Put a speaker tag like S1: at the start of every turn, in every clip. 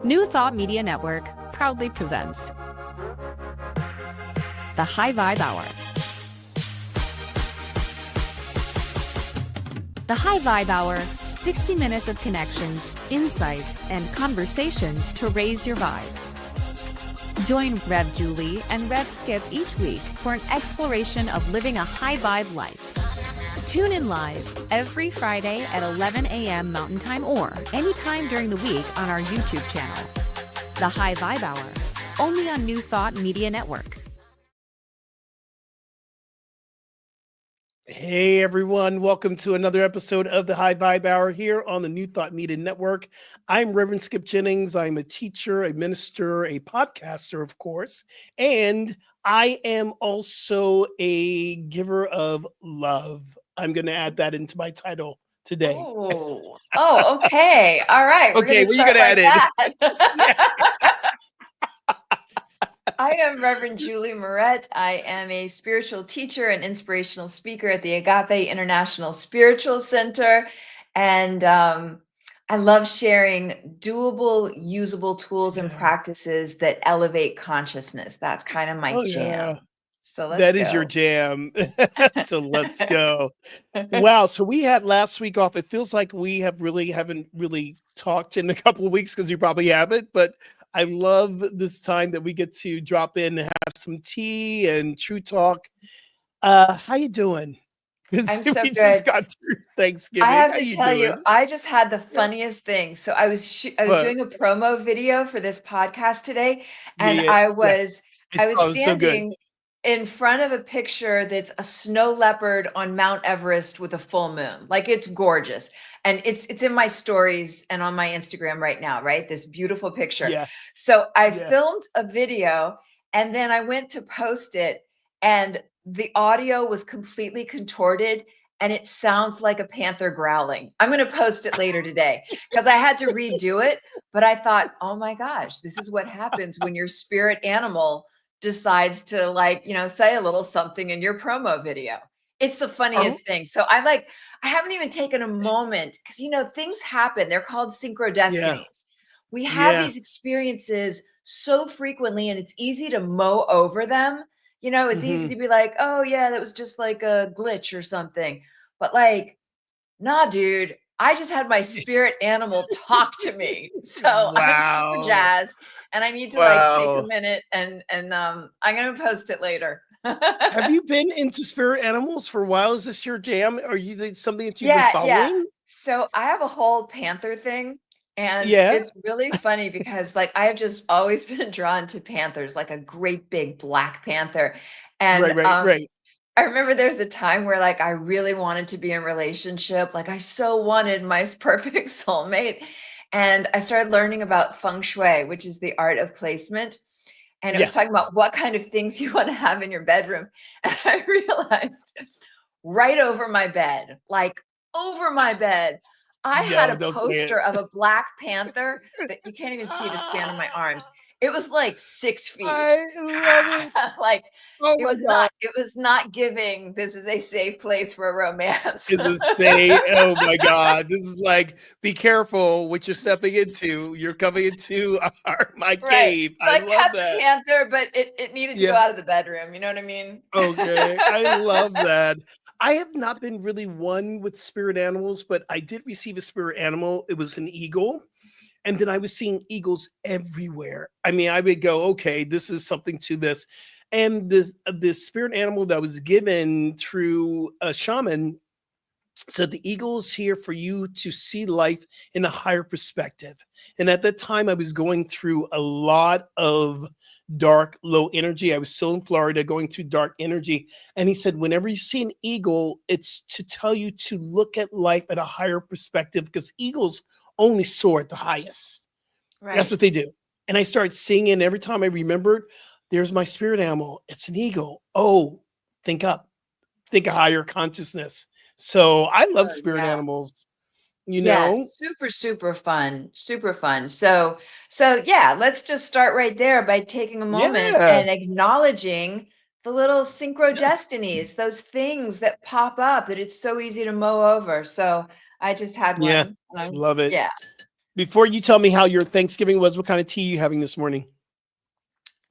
S1: New Thought Media Network proudly presents the High Vibe Hour. The High Vibe Hour, 60 minutes of connections, insights, and conversations to raise your vibe. Join Rev Julie and Rev Skip each week for an exploration of living a high vibe life. Tune in live every Friday at 11 a.m. Mountain Time or anytime during the week on our YouTube channel. The High Vibe Hour, only on New Thought Media Network.
S2: Hey everyone, welcome to another episode of the High Vibe Hour here on the New Thought Media Network. I'm Reverend Skip Jennings. I'm a teacher, a minister, a podcaster, of course, and I am also a giver of love. I'm going to add that into my title today.
S3: Oh, okay. All right. We're
S2: Okay,
S3: going to
S2: well, you
S3: start
S2: got to
S3: like
S2: add
S3: that. I am Reverend Julie Moret. I am a spiritual teacher and inspirational speaker at the Agape International Spiritual Center. And I love sharing doable, usable tools and practices that elevate consciousness. That's kind of my jam.
S2: Yeah.
S3: So let's
S2: That
S3: go.
S2: is your jam. So let's go. Wow. So we had last week off. It feels like we haven't really talked in a couple of weeks because you probably haven't, but I love this time that we get to drop in and have some tea and true talk. How you doing?
S3: I'm so
S2: we
S3: good.
S2: just got through Thanksgiving.
S3: I have
S2: How
S3: to
S2: you
S3: tell you,
S2: doing?
S3: I just had the funniest thing. So I was
S2: What?
S3: doing a promo video for this podcast today, and
S2: Yeah.
S3: I was
S2: I saw it was so good.
S3: standing in front of a picture that's a snow leopard on Mount Everest with a full moon. Like, it's gorgeous. And it's in my stories and on my Instagram right now, right? This beautiful picture.
S2: Yeah.
S3: So I
S2: Yeah.
S3: filmed a video and then I went to post it, and the audio was completely contorted and it sounds like a panther growling. I'm going to post it later today because I had to redo it. But I thought, oh my gosh, this is what happens when your spirit animal decides to, like, say a little something in your promo video. It's the funniest thing. So I haven't even taken a moment because, things happen. They're called synchrodestinies. We have these experiences so frequently and it's easy to mow over them. It's easy to be like, oh yeah, that was just like a glitch or something. But like, nah, dude, I just had my spirit animal talk to me. So I'm super jazzed and I need to take a minute and I'm going to post it later.
S2: Have you been into spirit animals for a while? Is this your jam? Are you something that you've been following?
S3: Yeah. So I have a whole panther thing. And it's really funny because I have just always been drawn to panthers, like a great big black panther. And
S2: right.
S3: I remember there's a time where I really wanted to be in a relationship. Like, I so wanted my perfect soulmate. And I started learning about feng shui, which is the art of placement. And it was talking about what kind of things you want to have in your bedroom. And I realized right over my bed, I had a poster of a black panther that you can't even see the span of my arms. It was like 6 feet.
S2: I love it.
S3: It was not giving, this is a safe place for a romance.
S2: Oh my God. This is like, be careful what you're stepping into. You're coming into my cave.
S3: So I
S2: love
S3: kept
S2: that.
S3: the panther, but it needed to go out of the bedroom. You know what I mean?
S2: Okay. I love that. I have not been really one with spirit animals, but I did receive a spirit animal. It was an eagle. And then I was seeing eagles everywhere. I mean, I would go, okay, this is something to this. And the spirit animal that was given through a shaman said the eagle is here for you to see life in a higher perspective. And at that time, I was going through a lot of dark, low energy. I was still in Florida going through dark energy. And he said, whenever you see an eagle, it's to tell you to look at life at a higher perspective because eagles only soar at the highest. Right. That's what they do. And I started singing every time I remembered, there's my spirit animal. It's an eagle. Oh, think up, think a higher consciousness. So I love spirit animals,
S3: super, super fun. Super fun. So yeah, let's just start right there by taking a moment and acknowledging the little synchrodestinies, those things that pop up that it's so easy to mow over. So I just had one.
S2: Love it. Before you tell me how your Thanksgiving was, what kind of tea are you having this morning?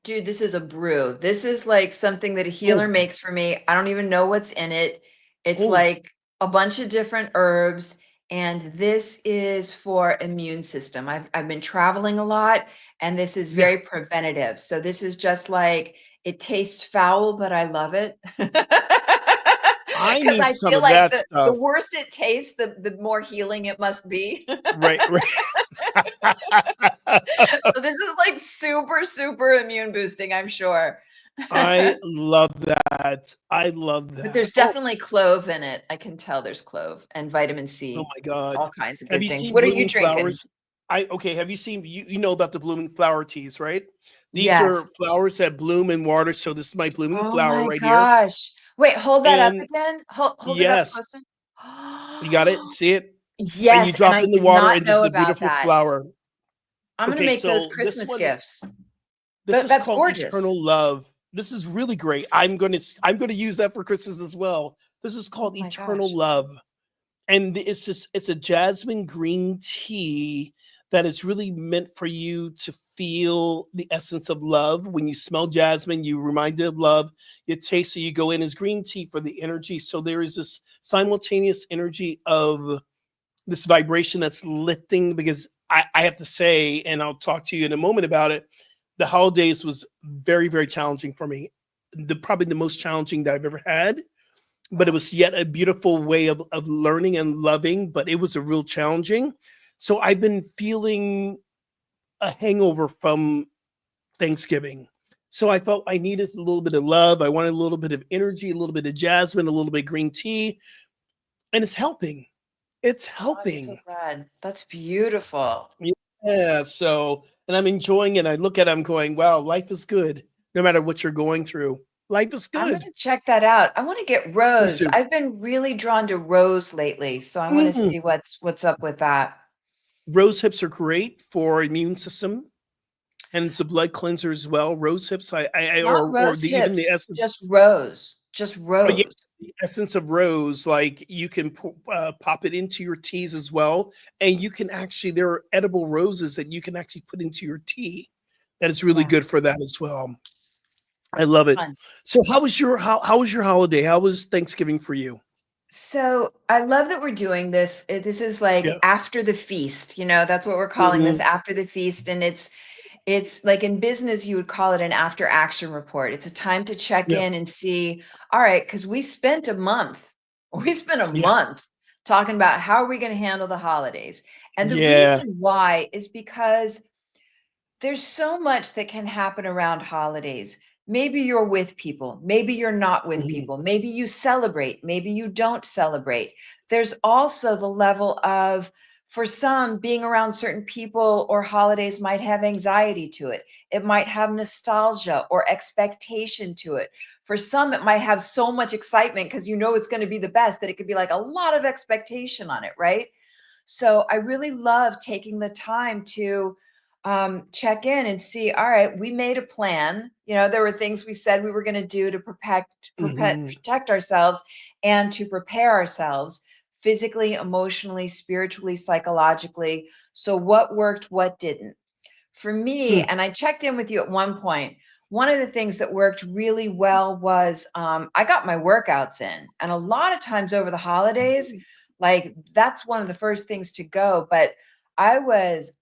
S3: Dude, this is a brew. This is like something that a healer
S2: Oh,
S3: makes for me. I don't even know what's in it. It's
S2: oh,
S3: like a bunch of different herbs, and this is for immune system. I've been traveling a lot, and this is
S2: yeah.
S3: very preventative. So this is just like it tastes foul, but I love it.
S2: I
S3: Because
S2: need
S3: I
S2: some
S3: feel
S2: of
S3: like
S2: that
S3: the
S2: stuff.
S3: worse it tastes, the more healing it must be.
S2: Right, right.
S3: So this is like super, super immune boosting, I'm sure.
S2: I love that. I love
S3: But
S2: that.
S3: there's
S2: Oh,
S3: definitely clove in it. I can tell there's clove and vitamin
S2: oh
S3: C,
S2: my God.
S3: all kinds of
S2: Have
S3: good
S2: you
S3: things.
S2: seen
S3: What are you
S2: blooming
S3: drinking?
S2: flowers? Okay, have you seen you know about the blooming flower teas, right? These are
S3: Yes.
S2: flowers that bloom in water. So this is my blooming
S3: Oh
S2: flower
S3: my
S2: right here.
S3: gosh. Wait, hold that up
S2: And
S3: again. Hold it up
S2: yes,
S3: closer.
S2: you got it. See it? And you
S3: Yes, and
S2: drop
S3: I
S2: in the
S3: did
S2: water
S3: not
S2: and this
S3: know
S2: is a
S3: about
S2: beautiful
S3: that.
S2: flower.
S3: I'm gonna
S2: Okay,
S3: make those
S2: so this
S3: Christmas
S2: one is
S3: gifts.
S2: this is
S3: That's
S2: called
S3: gorgeous.
S2: Eternal Love. This is really great. I'm gonna use that for Christmas as well. This is
S3: Oh
S2: called
S3: my
S2: Eternal
S3: gosh.
S2: Love. And it's a jasmine green tea that is really meant for you to feel the essence of love. When you smell jasmine, you reminded of love. You taste it, you go in as green tea for the energy. So there is this simultaneous energy of this vibration that's lifting because I have to say, and I'll talk to you in a moment about it. The holidays was very, very challenging for me. Probably the most challenging that I've ever had, but it
S3: Wow.
S2: was yet a beautiful way of learning and loving, but it was a real challenging. So I've been feeling a hangover from Thanksgiving. So I felt I needed a little bit of love. I wanted a little bit of energy, a little bit of jasmine, a little bit of green tea, and it's helping. It's
S3: Oh, I'm so
S2: helping.
S3: glad. That's beautiful.
S2: Yeah. So, and I'm enjoying it. I look at it, I'm going, wow, life is good. No matter what you're going through, life is
S3: I'm
S2: good.
S3: gonna check that out. I want to get
S2: Please
S3: rose.
S2: do.
S3: I've been really drawn to rose lately, so I want to
S2: Mm.
S3: see what's up with that.
S2: Rose hips are great for immune system. And it's a blood cleanser as well. Rose hips,
S3: Not
S2: or
S3: rose
S2: the even the
S3: hips,
S2: essence.
S3: just rose. Just
S2: Oh yeah,
S3: rose.
S2: the essence of rose. Like you can pop it into your teas as well, and you can actually there are edible roses that you can actually put into your tea. That is really
S3: Yeah.
S2: good for that as well. I love it.
S3: Fun.
S2: So how was your holiday? How was Thanksgiving for you?
S3: So I love that we're doing this. This is like
S2: Yeah.
S3: after the feast, that's what we're calling this,
S2: Hmm.
S3: after the feast. And it's like in business, you would call it an after action report. It's a time to check
S2: Yeah.
S3: in and see, all right, because we spent a month, we spent a
S2: Yeah.
S3: month talking about how are we going to handle the holidays. And the
S2: Yeah.
S3: reason why is because there's so much that can happen around holidays. Maybe you're with people, maybe you're not with
S2: Mhm.
S3: people, maybe you celebrate, maybe you don't celebrate. There's also the level of, for some, being around certain people or holidays might have anxiety to it. It might have nostalgia or expectation to it. For some, it might have so much excitement because it's going to be the best that it could be like a lot of expectation on it, right? So I really love taking the time to check in and see, all right, we made a plan. There were things we said we were going to do to
S2: Mhm.
S3: protect ourselves and to prepare ourselves physically, emotionally, spiritually, psychologically. So what worked, what didn't? For me,
S2: Mm.
S3: and I checked in with you at one point, one of the things that worked really well was I got my workouts in. And a lot of times over the holidays, like that's one of the first things to go. But I was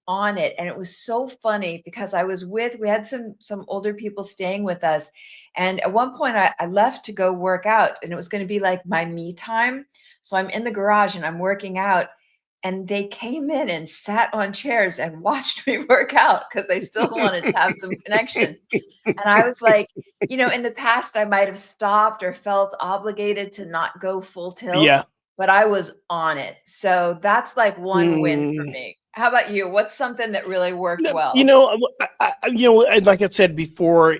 S3: on it, and it was so funny because we had some older people staying with us. And at one point I left to go work out, and it was going to be like my me time. So I'm in the garage and I'm working out, and they came in and sat on chairs and watched me work out because they still wanted to have some connection. And I was like, in the past, I might have stopped or felt obligated to not go full tilt,
S2: Yeah.
S3: but I was on it. So that's like one win for
S2: Mm.
S3: me. How about you? What's something that really worked
S2: No,
S3: well?
S2: like I said before,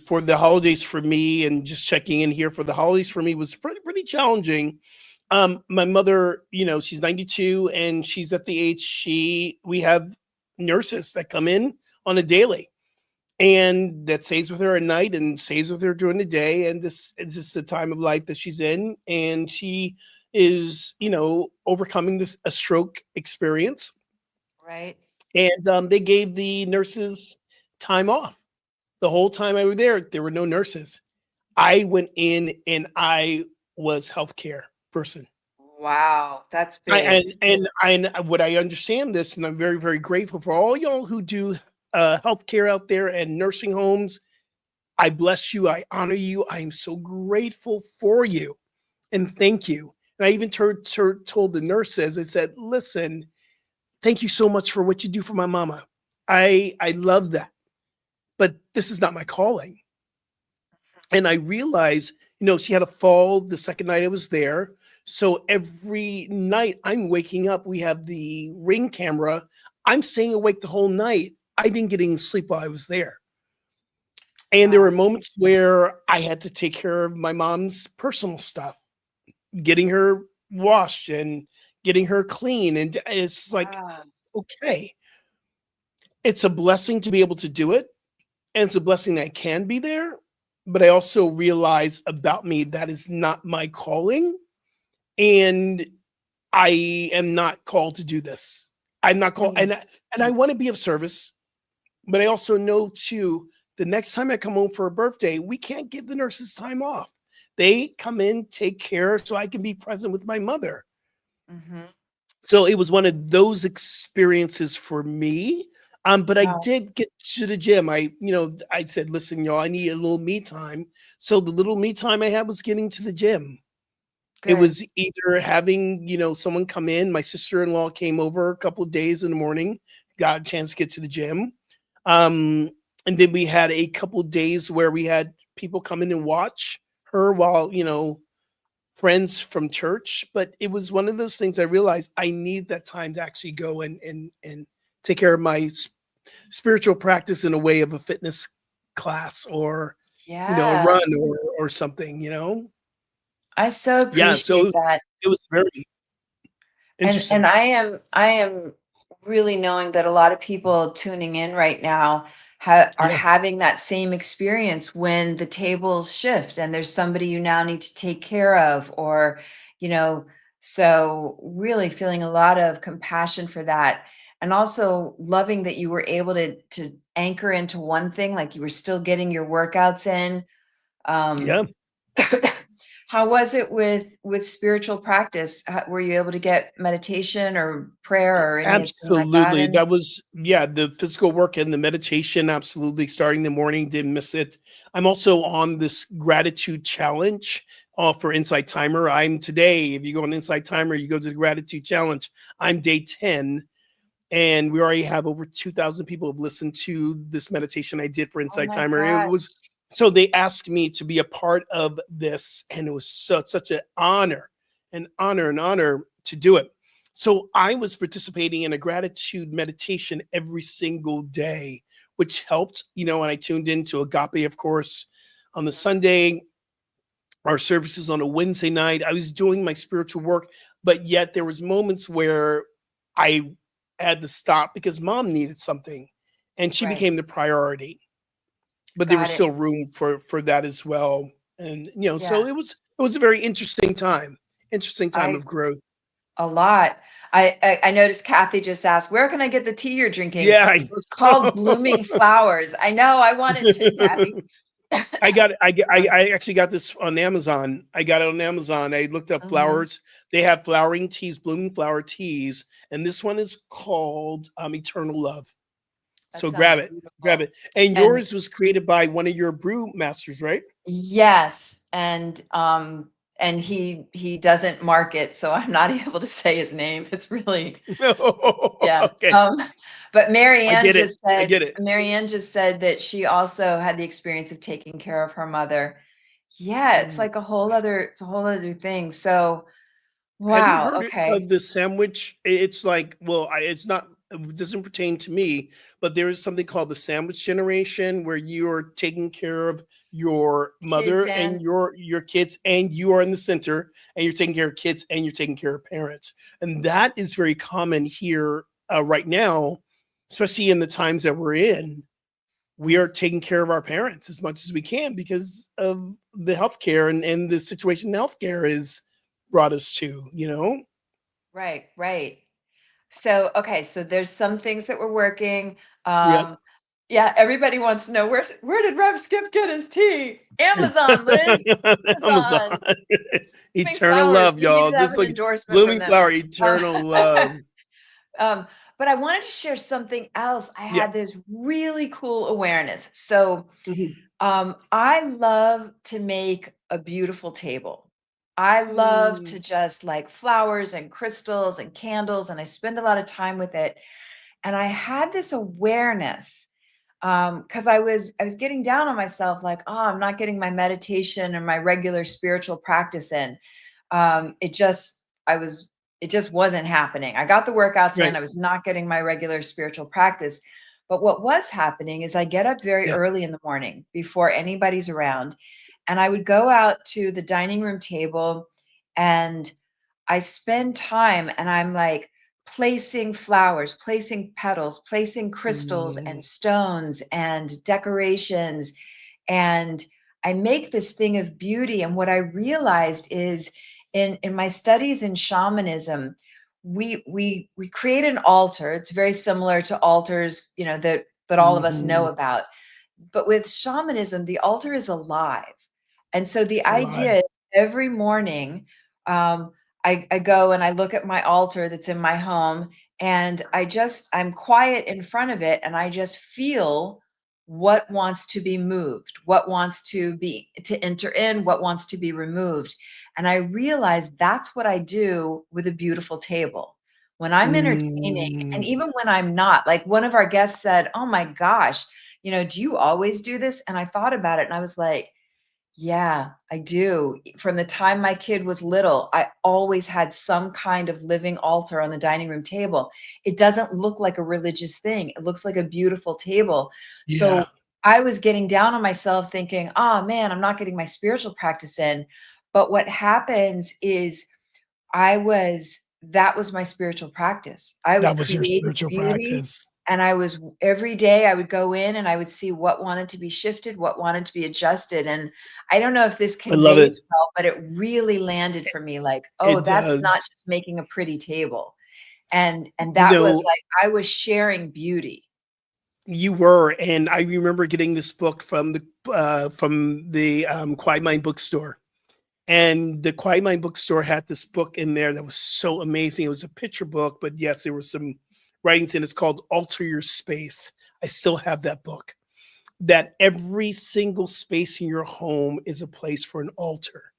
S2: for the holidays for me, and just checking in here for the holidays for me was pretty challenging. My mother, she's 92 and she's at the age we have nurses that come in on a daily and that stays with her at night and stays with her during the day. And this is just the time of life that she's in. And she is, overcoming a stroke experience
S3: Right.
S2: And they gave the nurses time off. The whole time I was there were no nurses. I went in and I was healthcare person.
S3: Wow, that's
S2: I
S3: big.
S2: and what I understand this, and I'm very, very grateful for all y'all who do healthcare out there and nursing homes. I bless you. I honor you. I am so grateful for you. And thank you. And I even told the nurses, I said, listen, thank you so much for what you do for my mama. I love that. But this is not my calling. And I realized, she had a fall the second night I was there. So every night I'm waking up, we have the Ring camera. I'm staying awake the whole night. I didn't get any sleep while I was there. And there were
S3: Wow.
S2: moments where I had to take care of my mom's personal stuff, getting her washed and getting her clean. And it's like,
S3: Yeah.
S2: okay, it's a blessing to be able to do it. And it's a blessing that I can be there. But I also realize about me that is not my calling. And I am not called to do this. I'm not called,
S3: Mm.
S2: and I want to be of service. But I also know too, the next time I come home for a birthday, we can't give the nurses time off. They come in, take care, so I can be present with my mother.
S3: Mhm.
S2: So it was one of those experiences for me. But I
S3: Wow.
S2: did get to the gym. I said, listen, y'all, I need a little me time. So the little me time I had was getting to the gym. It
S3: Good.
S2: was either having, someone come in. My sister-in-law came over a couple of days in the morning, got a chance to get to the gym. And then we had a couple of days where we had people come in and watch her while, friends from church. But it was one of those things I realized I need that time to actually go and take care of my spiritual practice in a way of a fitness class or, a
S3: Yeah.
S2: run or something.
S3: I so
S2: Yeah. So
S3: appreciate that.
S2: it was very
S3: And
S2: interesting.
S3: I am really knowing that a lot of people tuning in right now are
S2: Yeah.
S3: having that same experience when the tables shift and there's somebody you now need to take care of, or you know so really feeling a lot of compassion for that, and also loving that you were able to anchor into one thing, like you were still getting your workouts in. um
S2: Yeah.
S3: How was it with spiritual practice? Were you able to get meditation or prayer or anything like that
S2: Absolutely.
S3: in?
S2: That was, yeah, the physical work and the meditation, absolutely. Starting the morning, didn't miss it. I'm also on this gratitude challenge for Insight Timer. I'm today, if you go on Insight Timer, you go to the gratitude challenge. I'm day 10, and we already have over 2,000 people have listened to this meditation I did for
S3: Oh
S2: Insight
S3: my
S2: Timer. It was
S3: gosh.
S2: so they asked me to be a part of this, and it was such an honor to do it. So I was participating in a gratitude meditation every single day, which helped, and I tuned into Agape, of course, on the Sunday, our services on a Wednesday night. I was doing my spiritual work, but yet there was moments where I had to stop because mom needed something and she
S3: Right.
S2: became the priority. But there was
S3: Got it.
S2: still room for that as well. And so
S3: Yeah.
S2: it was a very interesting time
S3: I
S2: of growth.
S3: A lot. I noticed Kathy just asked, "Where can I get the tea you're drinking?"
S2: Yeah, I
S3: It's called Blooming
S2: know.
S3: Flowers. I know, I wanted to, Kathy. Um,
S2: I actually got this on Amazon. I got it on Amazon. I looked up
S3: mhm.
S2: flowers. They have flowering teas, blooming flower teas, and this one is called Eternal Love.
S3: That
S2: So
S3: sounds
S2: grab
S3: beautiful.
S2: it. And
S3: And
S2: yours was created by one of your brew masters, right?
S3: yes, and he doesn't market, so I'm not able to say his name. It's really, yeah.
S2: Okay,
S3: But
S2: I get it. I get it.
S3: Marianne just said that she also had the experience of taking care of her mother. Yeah,
S2: Mm.
S3: it's a whole other thing. So,
S2: Have you
S3: wow,
S2: heard
S3: okay.
S2: of the sandwich? It's like, well, it's not, it doesn't pertain to me, but there is something called the sandwich generation where you're taking care of your
S3: Kids
S2: mother and
S3: and
S2: your kids, and you are in the center, and you're taking care of kids and you're taking care of parents. And that is very common here right now, especially in the times that we're in. We are taking care of our parents as much as we can because of the healthcare and the situation healthcare is brought us to.
S3: right, right. So, okay, so there's some things that we're working.
S2: Yep.
S3: Um, yeah, everybody wants to know where did Rev Skip get his tea? Amazon, Liz.
S2: Amazon.
S3: Amazon. Blooming
S2: Eternal
S3: flowers.
S2: love,
S3: We need
S2: y'all.
S3: to have
S2: Just
S3: an
S2: like
S3: endorsement from
S2: blooming
S3: them.
S2: flower, eternal love.
S3: Um, but I wanted to share something else. I
S2: Yeah.
S3: had this really cool awareness. So
S2: Mhm.
S3: I love to make a beautiful table. I love
S2: Mm.
S3: to just like flowers and crystals and candles, and I spend a lot of time with it. And I had this awareness because I was getting down on myself, like, oh, I'm not getting my meditation or my regular spiritual practice in. It just I was it just wasn't happening. I got the workouts in,
S2: Right.
S3: I was not getting my regular spiritual practice. But what was happening is I get up very
S2: Yeah.
S3: early in the morning before anybody's around, and I would go out to the dining room table and I spend time and I'm like placing flowers, placing petals, placing crystals
S2: Mm.
S3: and stones and decorations. And I make this thing of beauty. And what I realized is in my studies in shamanism, we create an altar. It's very similar to altars, that all of us know
S2: Mhm.
S3: about. But with shamanism, the altar is alive. And so the
S2: It's alive.
S3: idea is every morning, um, I go and I look at my altar that's in my home, and I'm quiet in front of it, and I just feel what wants to be moved, what wants to enter in, what wants to be removed. And I realize that's what I do with a beautiful table. When I'm entertaining, and
S2: Mm.
S3: even when I'm not, like one of our guests said, "Oh my gosh, do you always do this?" And I thought about it and I was like, yeah, I do. From the time my kid was little, I always had some kind of living altar on the dining room table. It doesn't look like a religious thing. It looks like a beautiful table.
S2: Yeah.
S3: So I was getting down on myself thinking, oh man, I'm not getting my spiritual practice in. But what happens is that was my spiritual practice. I was
S2: That was your
S3: creating
S2: spiritual
S3: beauty,
S2: practice.
S3: and every day I would go in and I would see what wanted to be shifted, what wanted to be adjusted. And I don't know if this
S2: I love it.
S3: conveys well, but it really landed for me like, oh,
S2: It
S3: that's not
S2: does.
S3: just making a pretty table. And
S2: You
S3: that was
S2: know,
S3: like I was sharing beauty.
S2: you were, and I remember getting this book from the Quiet Mind bookstore. And the Quiet Mind bookstore had this book in there that was so amazing. It was a picture book, but yes, there were some writings in it. It's called Alter Your Space. I still have that book. That every single space in your home is a place for an altar.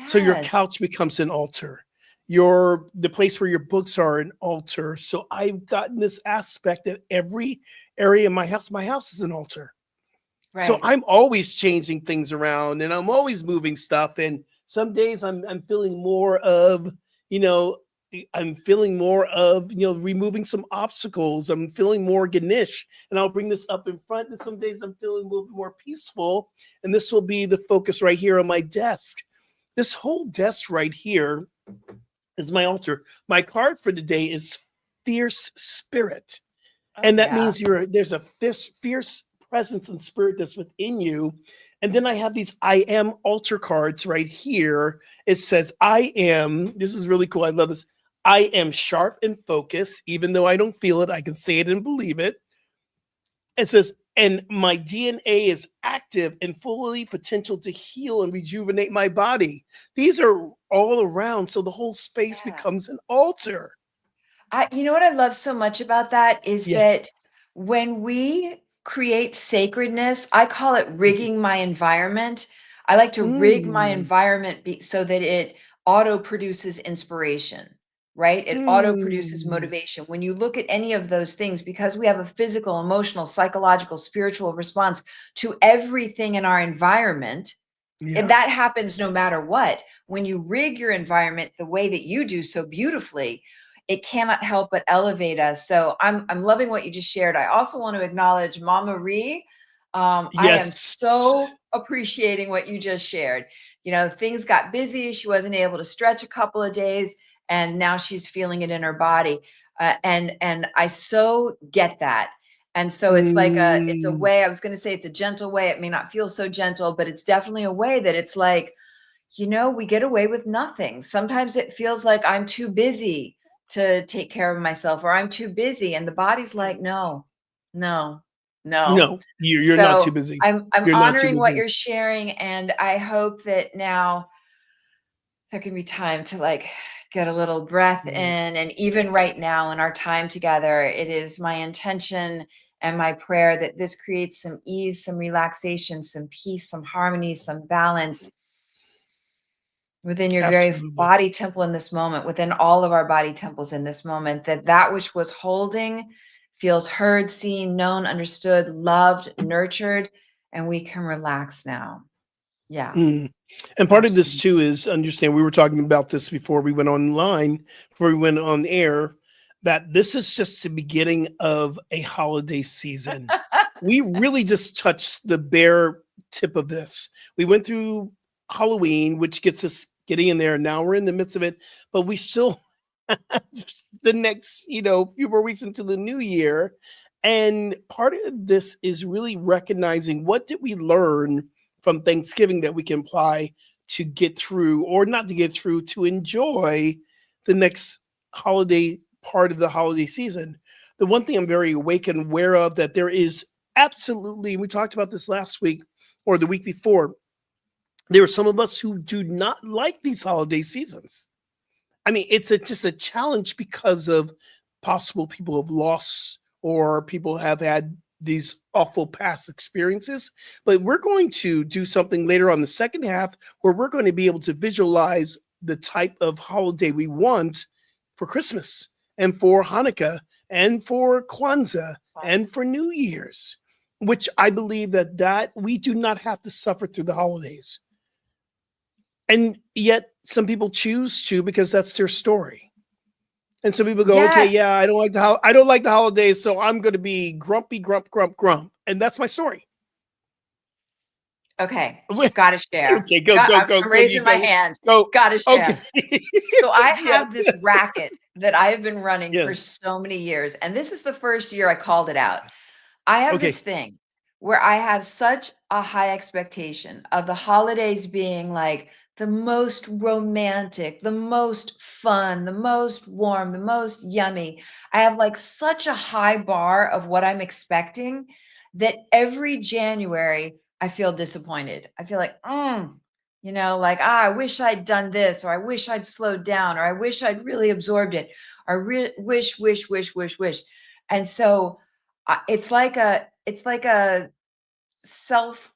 S2: So your
S3: Yes.
S2: couch becomes an altar. The place where your books are an altar. So I've gotten this aspect that every area in my house is an altar. So
S3: Right.
S2: I'm always changing things around and I'm always moving stuff. And some days I'm feeling more of, you know, I'm feeling more of, removing some obstacles. I'm feeling more Ganesh, and I'll bring this up in front. And some days I'm feeling a little bit more peaceful. And this will be the focus right here on my desk. This whole desk right here is my altar. My card for today is fierce spirit.
S3: Oh
S2: And that
S3: yeah.
S2: means there's a fierce presence and spirit that's within you. And then I have these I am altar cards right here. It says, I am, this is really cool. I love this. I am sharp and focused, even though I don't feel it, I can say it and believe it. It says, and my DNA is active and fully potential to heal and rejuvenate my body. These are all around. So the whole space
S3: Yeah.
S2: becomes an altar.
S3: You know what I love so much about that is
S2: Yeah.
S3: that when we create sacredness, I call it rigging my environment. I like to rig my
S2: Mm,
S3: environment so that it auto produces inspiration, right? It auto produces
S2: mm.
S3: motivation. When you look at any of those things, because we have a physical, emotional, psychological, spiritual response to everything in our environment, and
S2: Yeah.
S3: that happens no matter what. When you rig your environment the way that you do so beautifully, it cannot help but elevate us. So I'm loving what you just shared. I also want to acknowledge Mama Ree. I am
S2: Yes.
S3: so appreciating what you just shared. Things got busy. She wasn't able to stretch a couple of days, and now she's feeling it in her body. And I so get that. And so it's a
S2: Mm,
S3: way. I was going to say it's a gentle way. It may not feel so gentle, but it's definitely a way that it's like, we get away with nothing. Sometimes it feels like I'm too busy to take care of myself, or I'm too busy. And the body's like, no, no, no.
S2: No, you're not too
S3: So
S2: busy.
S3: I'm
S2: You're not too
S3: honoring what
S2: busy.
S3: you're sharing, and I hope that now there can be time to like get a little breath
S2: Mm,
S3: in. And even right now in our time together, it is my intention and my prayer that this creates some ease, some relaxation, some peace, some harmony, some balance within your very
S2: absolutely.
S3: body temple in this moment, within all of our body temples in this moment, that that which was holding feels heard, seen, known, understood, loved, nurtured, and we can relax now. Yeah,
S2: Mm. And part of this
S3: absolutely.
S2: too is understand we were talking about this before we went online, before we went on air, that this is just the beginning of a holiday season. We really just touched the bare tip of this. We went through Halloween, which gets us getting in there. Now we're in the midst of it, but we still the next, few more weeks into the new year. And part of this is really recognizing what did we learn from Thanksgiving that we can apply to get through, or not to get through, to enjoy the next holiday part of the holiday season. The one thing I'm very awake and aware of that there is absolutely, we talked about this last week or the week before, there are some of us who do not like these holiday seasons. I mean, it's just a challenge because of possible people have lost or people have had these awful past experiences. But we're going to do something later on the second half where we're going to be able to visualize the type of holiday we want for Christmas and for Hanukkah and for Kwanzaa and for New Year's, which I believe that we do not have to suffer through the holidays. And yet some people choose to because that's their story. And some people go, okay,
S3: Yes.
S2: yeah, I don't like the holidays, so I'm going to be grumpy, grump, and that's my story.
S3: Okay. Gotta share.
S2: Okay, go, go, go,
S3: I'm
S2: go, you
S3: raising my
S2: go,
S3: hand.
S2: go.
S3: Gotta share.
S2: Okay,
S3: So I
S2: yes,
S3: have this
S2: yes,
S3: racket that I have been running for
S2: yes.
S3: so many years, and this is the first year I called it out. I have this
S2: Okay,
S3: thing where I have such a high expectation of the holidays being like the most romantic, the most fun, the most warm, the most yummy. I have like such a high bar of what I'm expecting that every January I feel disappointed. I feel like, like, I wish I'd done this, or I wish I'd slowed down, or I wish I'd really absorbed it, or wish. And so it's like a self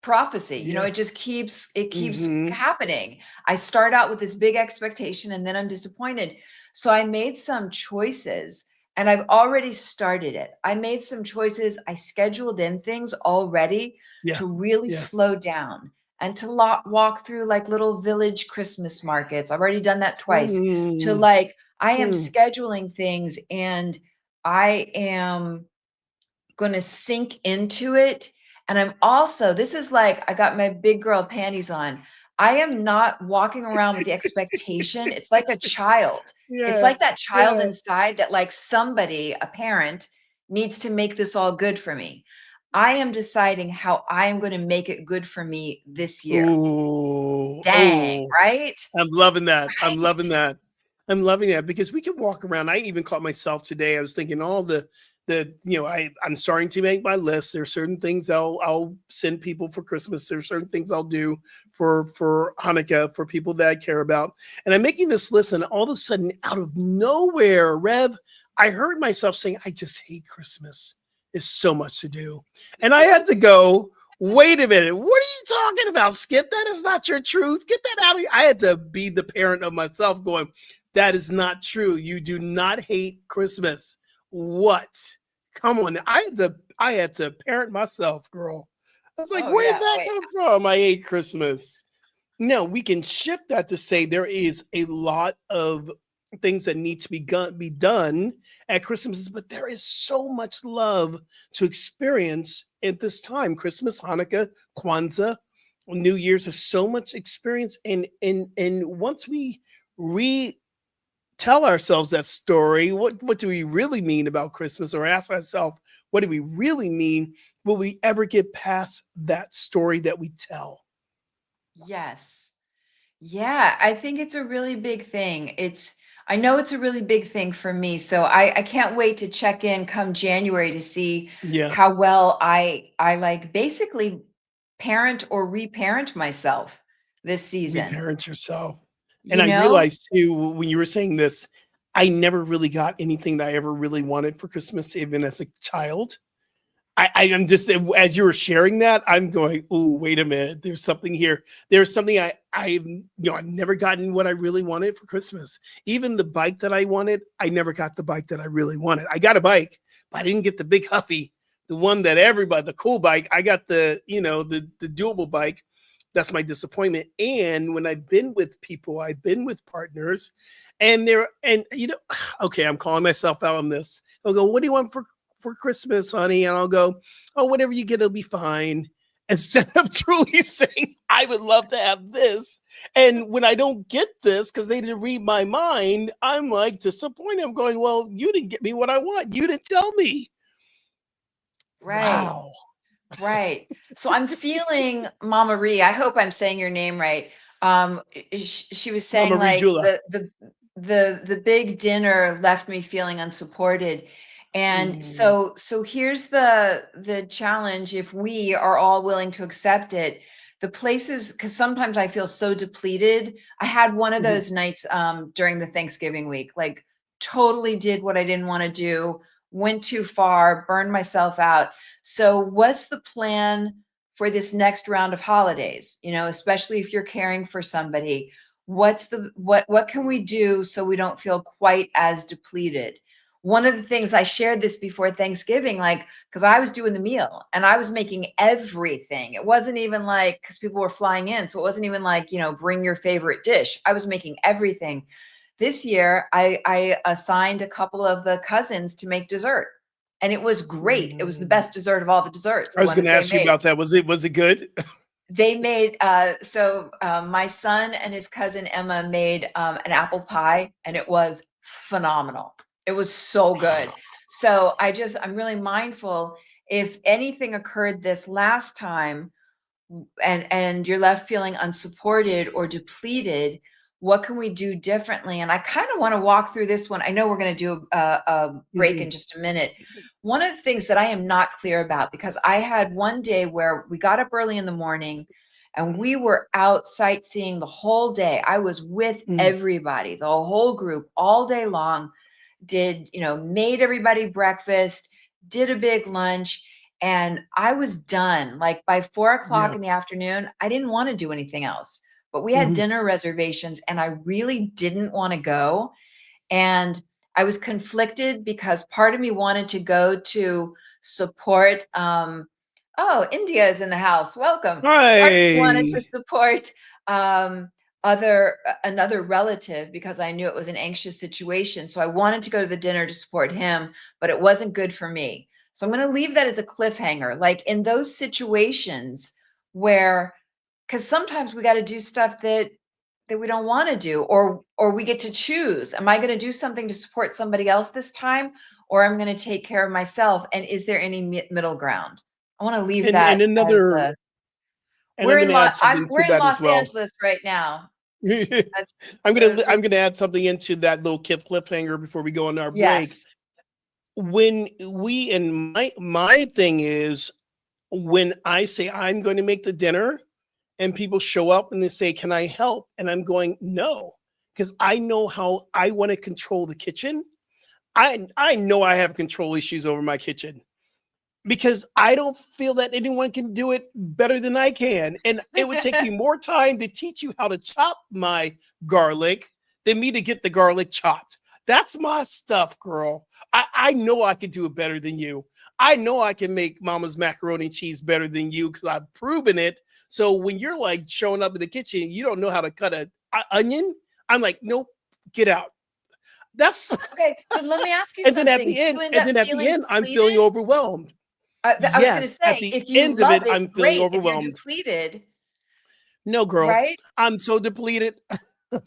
S3: prophecy.
S2: yeah.
S3: It keeps
S2: Hmm.
S3: happening. I start out with this big expectation and then I'm disappointed. So I made some choices, and I've already started it. I made some choices. I scheduled in things already
S2: Yeah,
S3: to really
S2: yeah.
S3: slow down and to walk through like little village Christmas markets. I've already done that twice. To
S2: Mm,
S3: like, I am
S2: mm.
S3: scheduling things, and I am going to sink into it. And I'm also, this is like, I got my big girl panties on. I am not walking around with the expectation. It's like a child. It's
S2: Yeah,
S3: like that child
S2: yeah.
S3: inside that, like, somebody, a parent, needs to make this all good for me. I am deciding how I am going to make it good for me this year.
S2: Ooh,
S3: Dang,
S2: oh.
S3: right?
S2: I'm loving that. I'm
S3: Right?
S2: loving that. I'm loving that because we can walk around. I even caught myself today. I was thinking all I'm starting to make my list. There's certain things that I'll send people for Christmas. There's certain things I'll do for Hanukkah for people that I care about. And I'm making this list, and all of a sudden, out of nowhere, Rev, I heard myself saying, I just hate Christmas. It's so much to do. And I had to go, wait a minute. What are you talking about, Skip? That is not your truth. Get that out of here. I had to be the parent of myself going, that is not true. You do not hate Christmas. What? Come on. I had to parent myself, girl. I was like,
S3: Oh,
S2: where
S3: yeah.
S2: did that
S3: Wait.
S2: come from? I hate Christmas. No, we can shift that to say there is a lot of things that need to be done at Christmas, but there is so much love to experience at this time. Christmas, Hanukkah, Kwanzaa, New Year's is so much experience, and once we retell ourselves that story, what do we really mean about Christmas, or ask ourselves, what do we really mean? Will we ever get past that story that we tell?
S3: Yes. Yeah, I think it's a really big thing. I know it's a really big thing for me. So I can't wait to check in come January to see
S2: Yeah.
S3: how well I like basically parent or reparent myself this season.
S2: Reparent yourself. And
S3: You
S2: I
S3: know?
S2: realized too, when you were saying this, I never really got anything that I ever really wanted for Christmas, even as a child. I am just as you were sharing that, I'm going, oh, wait a minute. There's something here. There's something I've never gotten what I really wanted for Christmas. Even the bike that I wanted, I never got the bike that I really wanted. I got a bike, but I didn't get the big Huffy, the one that everybody, the cool bike. I got the doable bike. That's my disappointment. And when I've been with people, I've been with partners, okay, I'm calling myself out on this. I'll go, what do you want for Christmas, honey? And I'll go, oh, whatever you get, it'll be fine. Instead of truly saying, I would love to have this. And when I don't get this because they didn't read my mind, I'm like disappointed. I'm going, well, you didn't get me what I want. You didn't tell me.
S3: Right.
S2: Wow.
S3: Right. So I'm feeling Mama Ree, I hope I'm saying your name right. She was saying
S2: Mama
S3: like
S2: Regula.
S3: the big dinner left me feeling unsupported. And
S2: Mm,
S3: so here's the challenge if we are all willing to accept it. The places, because sometimes I feel so depleted. I had one of
S2: mhm,
S3: those nights during the Thanksgiving week, like totally did what I didn't want to do, went too far, burned myself out. So what's the plan for this next round of holidays? You know, especially if you're caring for somebody, what can we do so we don't feel quite as depleted? One of the things I shared this before Thanksgiving, like, because I was doing the meal and I was making everything. It wasn't even like, because people were flying in. So it wasn't even like, bring your favorite dish. I was making everything. This year, I assigned a couple of the cousins to make dessert. And it was great. It was the
S2: mm.
S3: best dessert of all the desserts,
S2: I
S3: the
S2: was
S3: one
S2: going
S3: that
S2: to
S3: they
S2: ask you
S3: made.
S2: about that. Was it good?
S3: They made my son and his cousin Emma made an apple pie, and it was phenomenal. It was so good. So I'm really mindful if anything occurred this last time and you're left feeling unsupported or depleted, what can we do differently? And I kind of want to walk through this one. I know we're going to do a break
S2: Mhm,
S3: in just a minute. One of the things that I am not clear about, because I had one day where we got up early in the morning and we were out sightseeing the whole day. I was with
S2: mhm,
S3: everybody, the whole group all day long, made everybody breakfast, did a big lunch, and I was done. Like by 4 o'clock
S2: yeah.
S3: in the afternoon, I didn't want to do anything else. But we had
S2: Mhm,
S3: dinner reservations and I really didn't want to go. And I was conflicted because part of me wanted to go to support. Oh, India is in the house. Welcome. Part of me wanted to
S2: Hi.
S3: support um, another relative because I knew it was an anxious situation. So I wanted to go to the dinner to support him, but it wasn't good for me. So I'm going to leave that as a cliffhanger. Like in those situations where, because sometimes we got to do stuff that we don't want to do, or we get to choose. Am I going to do something to support somebody else this time, or I'm going to take care of myself? And is there any middle ground? I want to leave
S2: And
S3: that
S2: and
S3: as
S2: another
S3: the
S2: and I'm going to add something
S3: we're
S2: to
S3: in
S2: that as
S3: Los
S2: well.
S3: Angeles right now. That's
S2: I'm gonna add something into that little cliffhanger before we go on our break.
S3: yes.
S2: When we and my thing is when I say I'm going to make the dinner and people show up and they say, "Can I help?" and I'm going, "No," because I know how I want to control the kitchen. I know I have control issues over my kitchen because I don't feel that anyone can do it better than I can. And it would take me more time to teach you how to chop my garlic than me to get the garlic chopped. That's my stuff, girl. I know I can do it better than you. I know I can make mama's macaroni and cheese better than you because I've proven it. So when you're like showing up in the kitchen, you don't know how to cut a onion. I'm like, nope, get out. That's
S3: Okay, then let me ask you
S2: and then
S3: something. Do you end up
S2: at the
S3: feeling
S2: end, I'm feeling
S3: depleted?
S2: overwhelmed.
S3: I was going to
S2: Yes, at
S3: say,
S2: the
S3: if you
S2: end of
S3: love
S2: it,
S3: it,
S2: I'm feeling
S3: great. If you're
S2: overwhelmed.
S3: depleted,
S2: No, girl,
S3: right?
S2: I'm so depleted.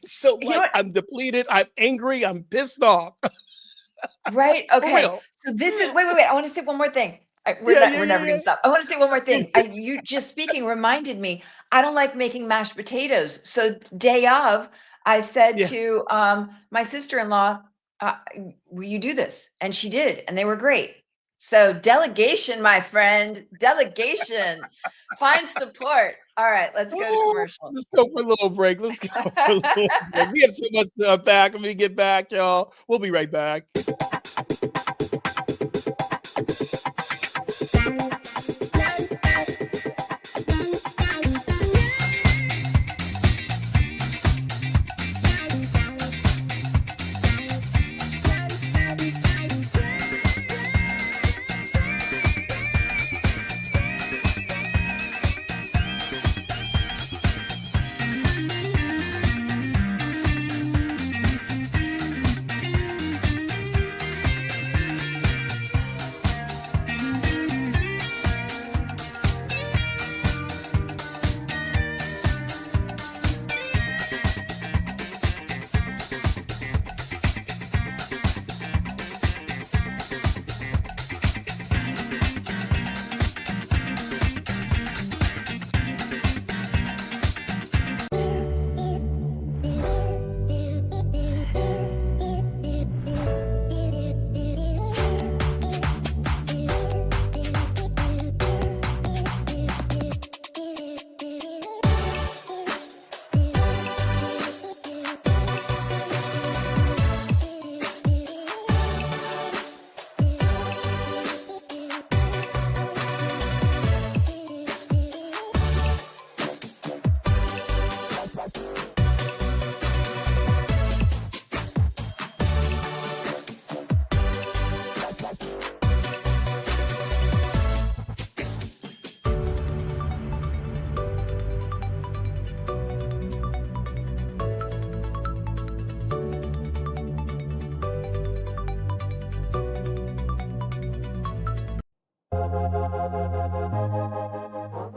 S2: So
S3: You know
S2: like
S3: what?
S2: I'm depleted. I'm angry. I'm pissed off.
S3: Right?
S2: For
S3: Okay.
S2: real.
S3: So this is wait. I want to say one more thing. We're
S2: Yeah,
S3: not,
S2: yeah,
S3: we're never
S2: yeah,
S3: going to stop. I want to say one more thing. You just speaking reminded me, I don't like making mashed potatoes. So day of, I said
S2: yeah.
S3: to my sister-in-law, uh, will you do this? And she did, and they were great. So delegation, my friend, delegation, find support. All right, let's go to
S2: Oh,
S3: commercial.
S2: let's go for a little break. Let's go for a little break. We have so much to unpack when we get back, y'all. We'll be right back.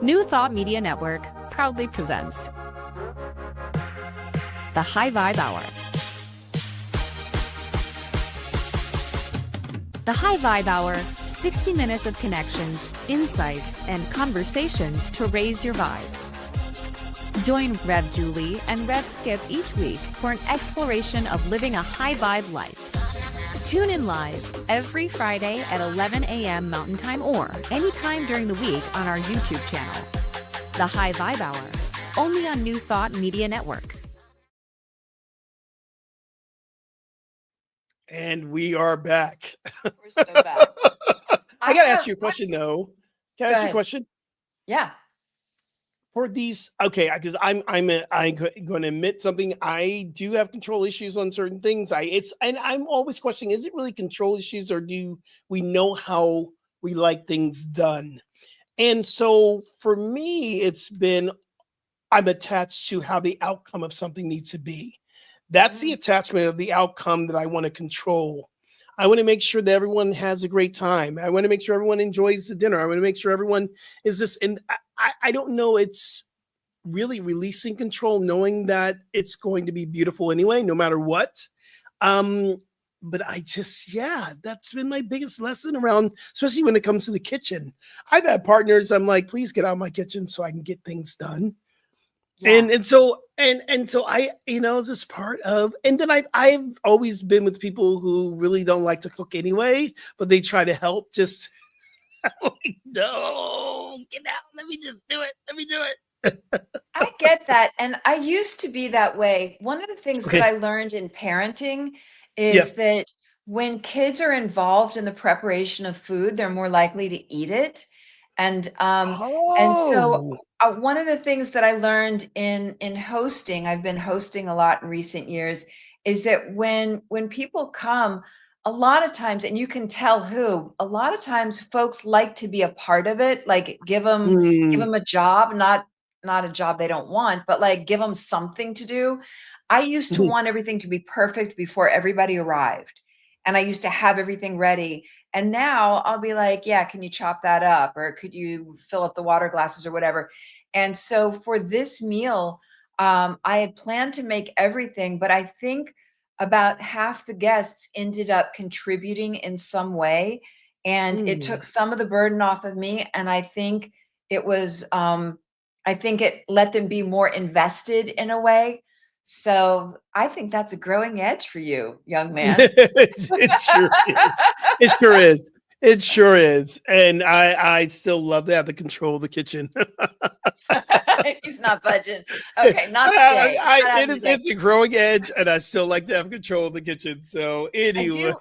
S1: New Thought Media Network proudly presents the High Vibe Hour. The High Vibe Hour, 60 minutes of connections, insights, and conversations to raise your vibe. Join Rev Julie and Rev Skip each week for an exploration of living a high vibe life. Tune in live every Friday at 11 a.m. Mountain Time or anytime during the week on our YouTube channel. The High Vibe Hour, only on New Thought Media Network.
S2: And we are back.
S3: We're so back.
S2: I gotta ask you a question though. Can I
S3: Go
S2: ask you a
S3: ahead.
S2: question?
S3: Yeah.
S2: For these, okay, because I'm going to admit something. I do have control issues on certain things. And I'm always questioning: is it really control issues, or do we know how we like things done? And so for me, it's been I'm attached to how the outcome of something needs to be. That's the attachment of the outcome that I want to control. I want to make sure that everyone has a great time. I want to make sure everyone enjoys the dinner. I want to make sure everyone is this. And I don't know. It's really releasing control, knowing that it's going to be beautiful anyway, no matter what. But that's been my biggest lesson around, especially when it comes to the kitchen. I've had partners, I'm like, please get out of my kitchen so I can get things done.
S3: Yeah.
S2: And so I, is this part of, and then I've always been with people who really don't like to cook anyway, but they try to help. Just I'm like, no, get out. Let me just do it. Let me do it.
S3: I get that. And I used to be that way. One of the things that
S2: Okay.
S3: I learned in parenting
S2: Yeah.
S3: is that when kids are involved in the preparation of food, they're more likely to eat it. And so
S2: Oh.
S3: one of the things that I learned in hosting, I've been hosting a lot in recent years, is that when people come, a lot of times, and you can tell who, a lot of times folks like to be a part of it, like give
S2: Mm.
S3: them a job, not a job they don't want, but like give them something to do. I used to
S2: Mhm.
S3: want everything to be perfect before everybody arrived. And I used to have everything ready. And now I'll be like, yeah, can you chop that up? Or could you fill up the water glasses or whatever? And so for this meal, I had planned to make everything, but I think about half the guests ended up contributing in some way. and it
S2: Mm.
S3: took some of the burden off of me. And I think it was, I think it let them be more invested in a way. So I think that's a growing edge for you, young man.
S2: It sure is. It sure is. It sure is. And I still love to have the control of the kitchen.
S3: He's not budging. Okay, not today. Not
S2: It
S3: having
S2: is
S3: today.
S2: it's a growing edge, and I still like to have control of the kitchen. So
S3: I
S2: anyway,
S3: do.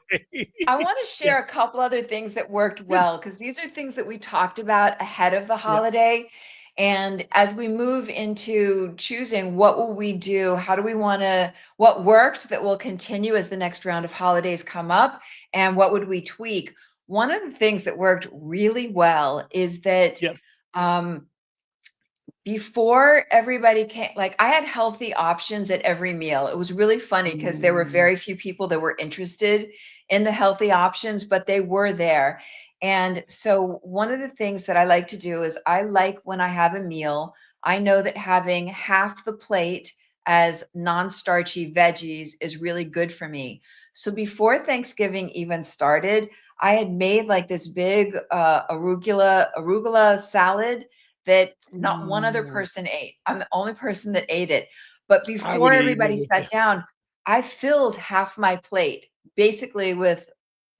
S3: I want to share
S2: yes,
S3: a couple other things that worked
S2: yeah,
S3: well because these are things that we talked about ahead of the
S2: yeah,
S3: holiday. And as we move into choosing what will we do, how do we want to, what worked that will continue as the next round of holidays come up, and what would we tweak? One of the things that worked really well is that
S2: yeah.
S3: um, before everybody came, like I had healthy options at every meal. It was really funny because there were
S2: Mm,
S3: very few people that were interested in the healthy options, but they were there. And so one of the things that I like to do is I like when I have a meal, I know that having half the plate as non-starchy veggies is really good for me. So before Thanksgiving even started, I had made like this big arugula salad that not one other
S2: mm.
S3: person ate. I'm the only person that ate it. But
S2: I would
S3: before
S2: eat it
S3: everybody
S2: with you.
S3: sat down, I filled half my plate basically with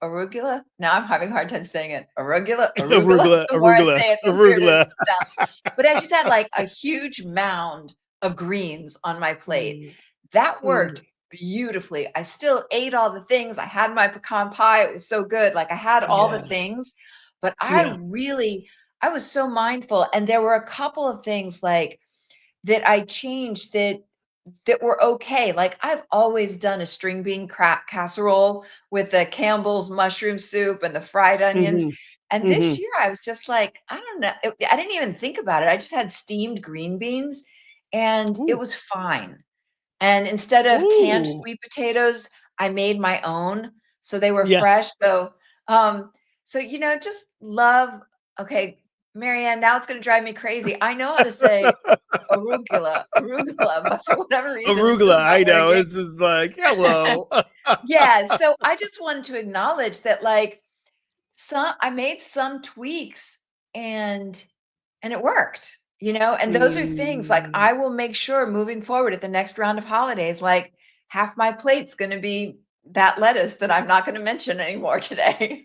S3: arugula. Now I'm having a hard time saying it. Arugula.
S2: Arugula,
S3: The more I
S2: arugula,
S3: say it, the weirder it
S2: arugula.
S3: sounds. But I just had like a huge mound of greens on my plate.
S2: Mm,
S3: That
S2: mm.
S3: worked beautifully. I still ate all the things. I had my pecan pie. It was so good. Like I had all the
S2: Yeah,
S3: things, but
S2: yeah.
S3: I was so mindful. And there were a couple of things like that I changed that were okay. Like I've always done a string bean casserole with the Campbell's mushroom soup and the fried onions.
S2: Mhm,
S3: And this
S2: mhm.
S3: year I was just like, I don't know. I didn't even think about it. I just had steamed green beans and it
S2: Ooh,
S3: was fine. And instead of canned
S2: ooh.
S3: sweet potatoes, I made my own, so they were
S2: Yeah.
S3: fresh, um, just love okay, Marianne, now it's gonna drive me crazy. I know how to say arugula, but for whatever reason, it's
S2: Arugula,
S3: just not
S2: I know,
S3: working.
S2: it's just like, "Hello."
S3: Yeah, so I just wanted to acknowledge that, like, some I made some tweaks and and it worked, and those are things like
S2: Mm.
S3: I will make sure moving forward at the next round of holidays, like half my plate's going to be that lettuce that I'm not going to mention anymore today.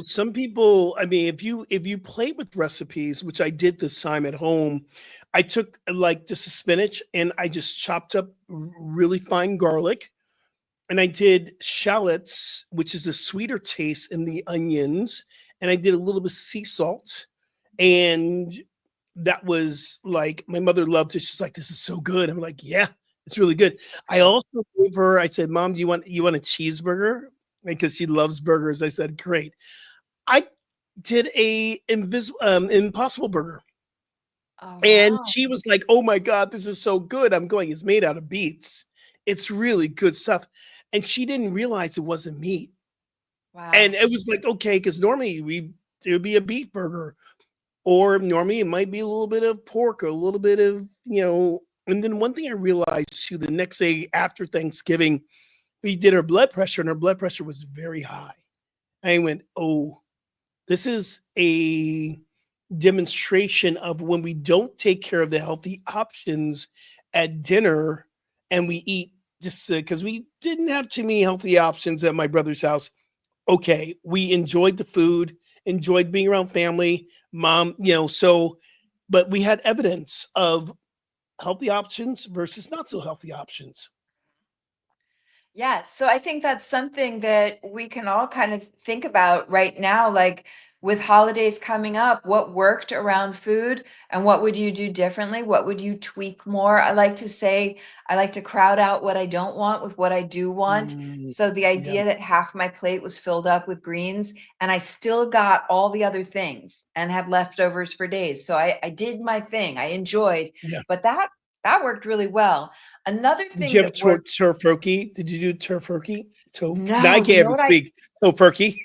S2: Some people, I mean, if you play with recipes, which I did this time at home, I took, like, just a spinach and I just chopped up really fine garlic, and I did shallots, which is a sweeter taste in the onions, and I did a little bit of sea salt, and that was like my mother loved it. She's like, "This is so good." I'm like, "Yeah, it's really good."
S3: So
S2: I
S3: good.
S2: also gave her. I said, "Mom, do you want a cheeseburger?" Because she loves burgers. I said, "Great." I did a impossible burger,
S3: Oh
S2: and
S3: wow.
S2: she was like, "Oh my god, this is so good." I'm going, "It's made out of beets. It's really good stuff." And she didn't realize it wasn't meat. And
S3: Wow.
S2: it was like, okay, because normally it would be a beef burger, or normally it might be a little bit of pork, or a little bit of, and then one thing I realized too, the next day after Thanksgiving, we did her blood pressure, and her blood pressure was very high. I went, "Oh, this is a demonstration of when we don't take care of the healthy options at dinner, and we eat just because we didn't have too many healthy options at my brother's house. Okay, we enjoyed the food, enjoyed being around family, mom, but we had evidence of healthy options versus not so healthy options."
S3: Yeah, so I think that's something that we can all kind of think about right now, like with holidays coming up, what worked around food and what would you do differently? What would you tweak more? I like to say, I like to crowd out what I don't want with what I do want.
S2: Mm,
S3: So the
S2: yeah,
S3: idea that half my plate was filled up with greens and I still got all the other things and had leftovers for days. So I did my thing. I enjoyed,
S2: yeah.
S3: but that worked really well. Another
S2: Did you
S3: thing
S2: have
S3: that worked.
S2: turkey? Did you do turkey? Now I
S3: No, you
S2: can't
S3: know
S2: even
S3: what I
S2: speak. Tofurkey.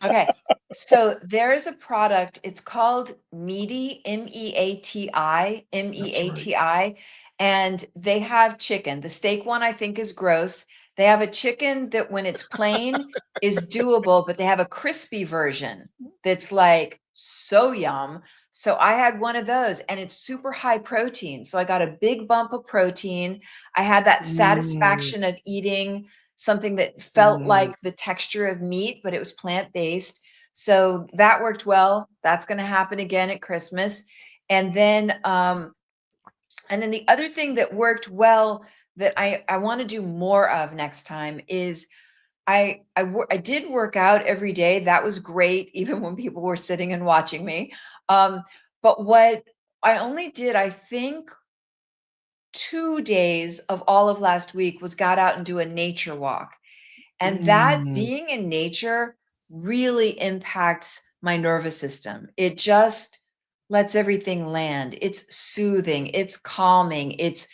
S3: okay. So there is a product, it's called Meaty, Meati,
S2: That's right.
S3: Meati, and they have chicken. The steak one I think is gross. They have a chicken that when it's plain is doable, but they have a crispy version that's like so yum. So I had one of those and it's super high protein. So I got a big bump of protein. I had that
S2: Mm,
S3: satisfaction of eating something that felt
S2: mm,
S3: like the texture of meat, but it was plant-based. So that worked well. That's going to happen again at Christmas. And then the other thing that worked well that I want to do more of next time is I did work out every day. That was great, even when people were sitting and watching me. But what I only did, I think, 2 days of all of last week was got out and do a nature walk. And that
S2: mm,
S3: being in nature really impacts my nervous system. It just lets everything land. It's soothing, it's calming. It's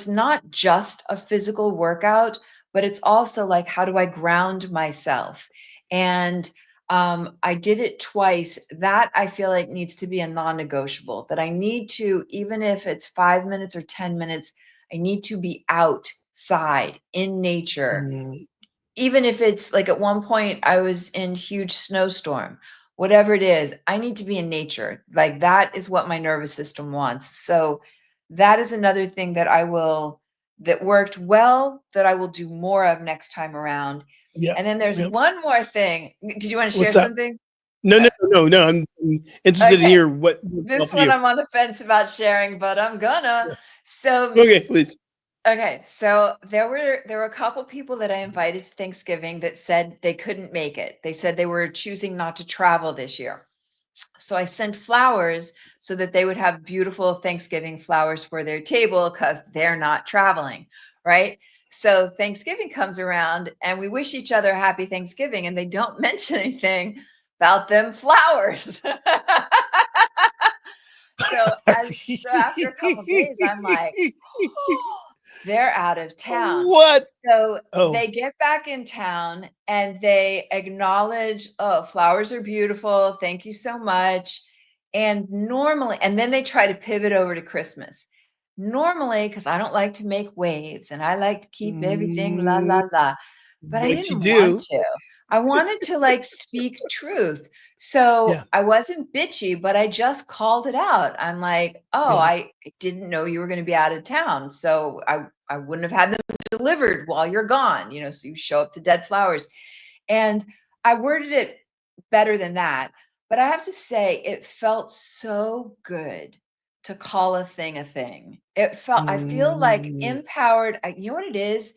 S3: not just a physical workout, but it's also like, how do I ground myself? And I did it twice. That I feel like needs to be a non-negotiable, that I need to, even if it's 5 minutes or 10 minutes, I need to be outside in nature,
S2: mm.
S3: even if it's like at one point I was in huge snowstorm, whatever it is, I need to be in nature. Like that is what my nervous system wants. So that is another thing that worked well, that I will do more of next time around.
S2: Yeah.
S3: And then there's
S2: Yeah.
S3: one more thing. Did you want to
S2: What's
S3: share
S2: that?
S3: something?
S2: No,
S3: Uh,
S2: no, no, no. I'm interested to
S3: okay.
S2: hear what
S3: This
S2: for
S3: one
S2: you.
S3: I'm on the fence about sharing, but I'm gonna.
S2: Yeah.
S3: So
S2: Okay, please.
S3: Okay, so there were a couple people that I invited to Thanksgiving that said they couldn't make it. They said they were choosing not to travel this year. So I sent flowers so that they would have beautiful Thanksgiving flowers for their table because they're not traveling, right? So Thanksgiving comes around and we wish each other happy Thanksgiving and they don't mention anything about them flowers. So after a couple days, I'm like, they're out of town.
S2: What?
S3: So
S2: Oh.
S3: they get back in town and they acknowledge, oh, flowers are beautiful. Thank you so much. And then they try to pivot over to Christmas. Normally, because I don't like to make waves and I like to keep everything la
S2: Mm,
S3: la la, but I
S2: but you
S3: didn't want
S2: do.
S3: to. I wanted to like speak truth. So
S2: Yeah.
S3: I wasn't bitchy, but I just called it out. I'm like, oh,
S2: Yeah.
S3: I didn't know you were going to be out of town. So I wouldn't have had them delivered while you're gone, so you show up to dead flowers. And I worded it better than that. But I have to say, it felt so good to call a thing a thing. I feel like
S2: Mm,
S3: empowered. You know what it is?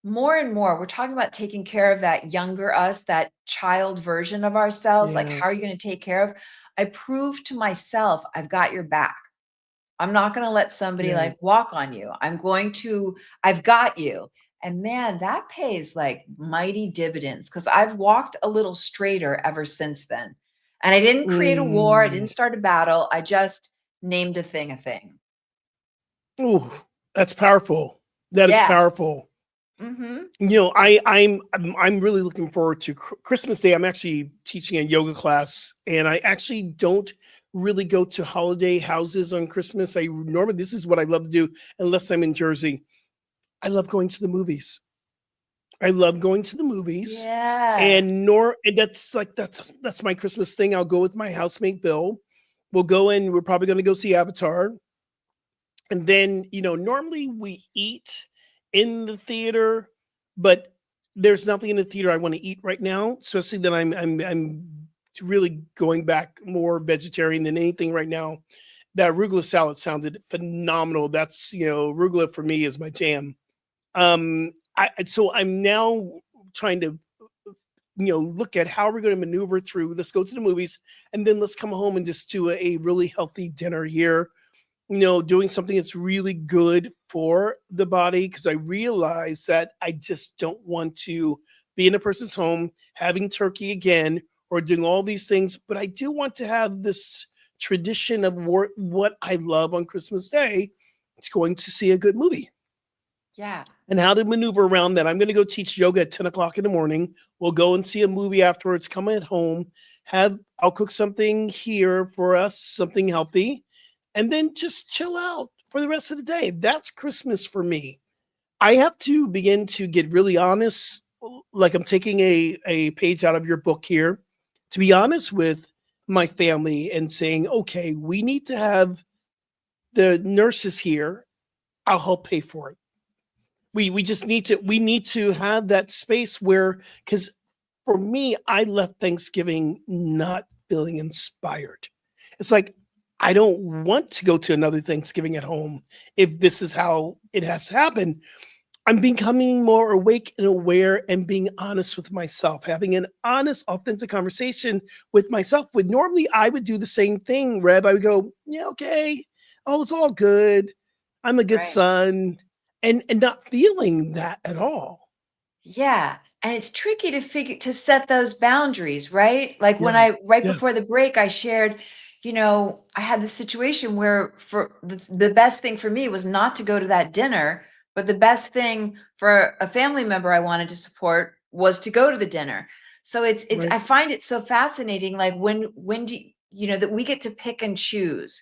S3: More and more, we're talking about taking care of that younger us, that child version of ourselves. Like,
S2: yeah.
S3: how are you going to take care of? I proved to myself, I've got your back. I'm not going to let somebody
S2: Yeah.
S3: like walk on you. I've got you. And man, that pays like mighty dividends because I've walked a little straighter ever since then. And I didn't create a war, I
S2: Mm.
S3: didn't start a battle. I just named a thing a thing.
S2: Ooh, that's powerful. That is
S3: Yeah.
S2: powerful.
S3: Hmm.
S2: I'm really looking forward to Christmas Day. I'm actually teaching a yoga class, and I actually don't really go to holiday houses on Christmas. I normally this is what I love to do, unless I'm in Jersey. I love going to the movies. I love going to the movies,
S3: Yeah.
S2: and that's my Christmas thing. I'll go with my housemate Bill. We'll go in. We're probably going to go see Avatar, and then normally we eat in the theater, but there's nothing in the theater I want to eat right now, especially that I'm really going back more vegetarian than anything right now. That arugula salad sounded phenomenal. That's arugula for me is my jam. So I'm now trying to look at how we're going to maneuver through. Let's go to the movies, and then let's come home and just do a really healthy dinner here, doing something that's really good for the body, because I realize that I just don't want to be in a person's home having turkey again or doing all these things, but I do want to have this tradition of what I love on Christmas Day. It's going to see a good movie
S3: Yeah.
S2: and how to maneuver around that. I'm going to go teach yoga at 10 o'clock in the morning. We'll go and see a movie afterwards, come at home, I'll cook something here for us, something healthy, and then just chill out for the rest of the day. That's Christmas for me. I have to begin to get really honest, like I'm taking a page out of your book here, to be honest with my family and saying, okay, we need to have the nurses here. I'll help pay for it. We just need to have that space where, because for me, I left Thanksgiving not feeling inspired. It's like I don't want to go to another Thanksgiving at home if this is how it has to happen. I'm becoming more awake and aware and being honest with myself, having an honest, authentic conversation with myself. Would normally I would do the same thing, Rev. I would go, yeah, okay. Oh, it's all good. I'm a good
S3: Right.
S2: son. And not feeling that at all.
S3: Yeah, and it's tricky to set those boundaries, right? Like when
S2: Yeah.
S3: I right
S2: Yeah.
S3: before the break, I shared, I had the situation where for the best thing for me was not to go to that dinner, but the best thing for a family member I wanted to support was to go to the dinner. So it's
S2: Right.
S3: I find it so fascinating, like when do that we get to pick and choose.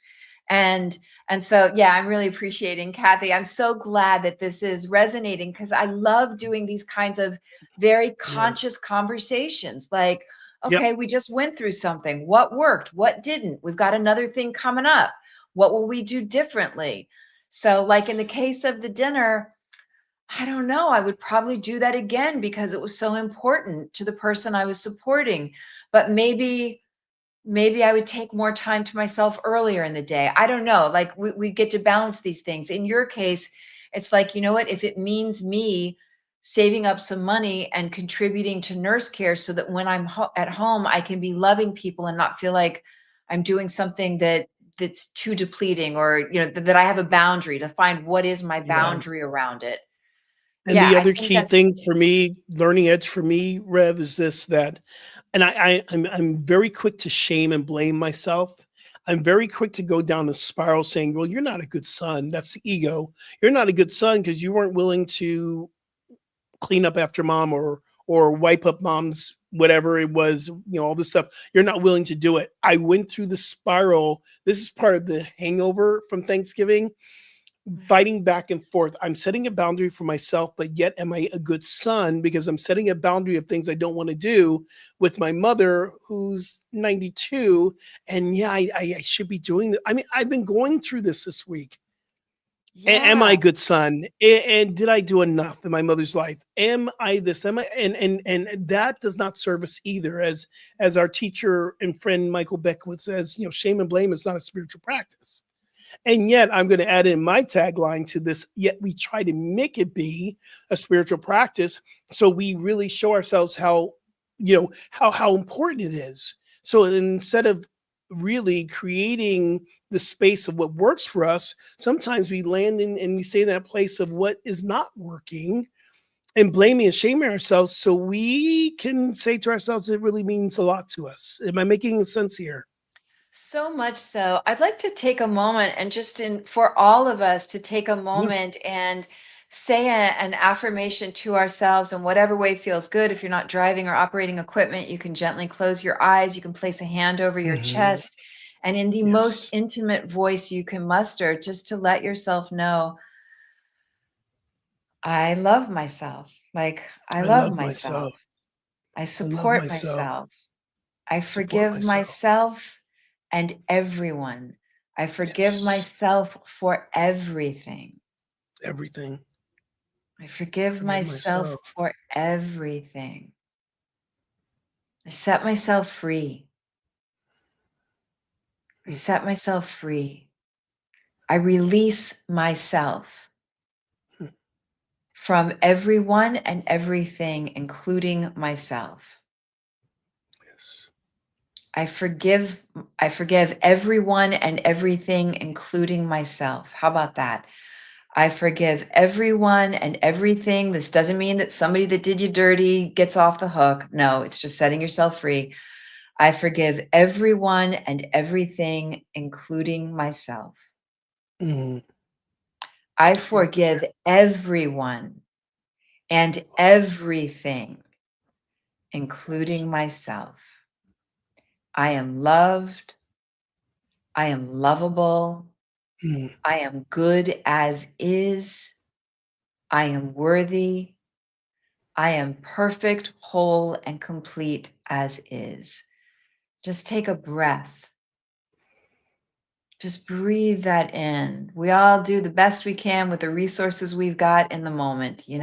S3: And and so, yeah, I'm really appreciating Kathy. I'm so glad that this is resonating because I love doing these kinds of very
S2: Yeah.
S3: conscious conversations. Like,
S2: Yep.
S3: okay, we just went through something. What worked? What didn't? We've got another thing coming up. What will we do differently? So, like in the case of the dinner, I don't know. I would probably do that again because it was so important to the person I was supporting. But maybe I would take more time to myself earlier in the day. I don't know. Like we get to balance these things. In your case, it's like, you know what? If it means me saving up some money and contributing to nurse care so that when I'm at home, I can be loving people and not feel like I'm doing something that's too depleting or, that I have a boundary to find what is my
S2: Yeah.
S3: boundary around it.
S2: And
S3: Yeah,
S2: the
S3: I
S2: other
S3: think
S2: key
S3: that's
S2: thing for me, learning edge for me, Rev, is this that, and I'm very quick to shame and blame myself. I'm very quick to go down a spiral saying, well, you're not a good son. That's the ego. You're not a good son because you weren't willing to clean up after mom or wipe up mom's whatever it was, all this stuff. You're not willing to do it. I went through the spiral. This is part of the hangover from Thanksgiving, fighting back and forth. I'm setting a boundary for myself, but yet am I a good son because I'm setting a boundary of things I don't want to do with my mother who's 92. And yeah, I should be doing that. I mean, I've been going through this week. Am I
S3: yeah.
S2: a good son? And did I do enough in my mother's life? Am I this? Am I? And that does not serve us either. As our teacher and friend Michael Beckwith says, shame and blame is not a spiritual practice. And yet, I'm going to add in my tagline to this. Yet we try to make it be a spiritual practice, so we really show ourselves how important it is. So instead of really creating the space of what works for us, sometimes we land in and we stay in that place of what is not working and blaming and shaming ourselves, so we can say to ourselves, it really means a lot to us. Am I making sense here?
S3: So much so. I'd like to take a moment and for all of us to take a
S2: Yeah.
S3: moment and say an affirmation to ourselves in whatever way feels good. If you're not driving or operating equipment, you can gently close your eyes. You can place a hand over your
S2: Mhm.
S3: chest and in the most
S2: Yes.
S3: intimate voice you can muster, just to let yourself know, I love myself. Like, I
S2: I
S3: love
S2: love
S3: myself.
S2: myself.
S3: I
S2: I love
S3: support
S2: myself.
S3: myself. I
S2: Support
S3: forgive
S2: myself.
S3: myself and everyone. I forgive
S2: Yes.
S3: myself for everything.
S2: Everything.
S3: I forgive
S2: Forgive
S3: myself
S2: myself.
S3: for everything. I set myself free. I
S2: Mm,
S3: set myself free. I release myself
S2: mm.
S3: from everyone and everything, including myself.
S2: Yes.
S3: I forgive I forgive everyone and everything, including myself. How about that? I forgive everyone and everything. This doesn't mean that somebody that did you dirty gets off the hook. No, it's just setting yourself free. I forgive everyone and everything, including myself.
S2: Mm,
S3: I
S2: right there.
S3: forgive everyone and everything,
S2: Yes.
S3: including myself. I am loved. I am lovable.
S2: Mm,
S3: I am good as is. I am worthy. I am perfect, whole, and complete as is. Just take a breath. Just breathe that in. We all do the best we can with the resources we've got in the moment. We're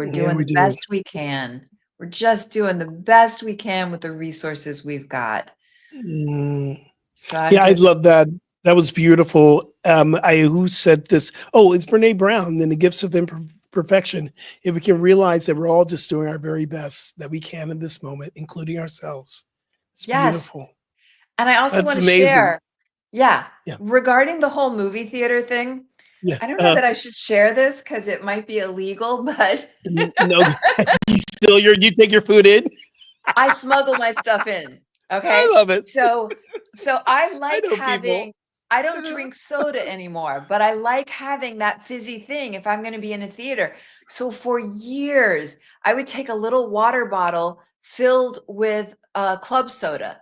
S2: Yeah,
S3: doing
S2: we
S3: the
S2: do.
S3: best we can. We're just doing the best we can with the resources we've got.
S2: Mm.
S3: So I'm
S2: Yeah, I
S3: just,
S2: love that. That was beautiful. Who said this? Oh, it's Brene Brown in The Gifts of Imperfection. If we can realize that we're all just doing our very best that we can in this moment, including ourselves. It's
S3: yes.
S2: beautiful.
S3: And I also
S2: That's
S3: want to
S2: amazing.
S3: share, yeah,
S2: Yeah.
S3: regarding the whole movie theater thing.
S2: Yeah.
S3: I don't know that I should share this because it might be illegal, but
S2: No, you take your food in.
S3: I smuggle my stuff in.
S2: I
S3: Okay.
S2: love it.
S3: So I
S2: I
S3: like
S2: know people.
S3: having, I don't drink soda anymore, but I like having that fizzy thing if I'm going to be in a theater. So for years, I would take a little water bottle filled with club soda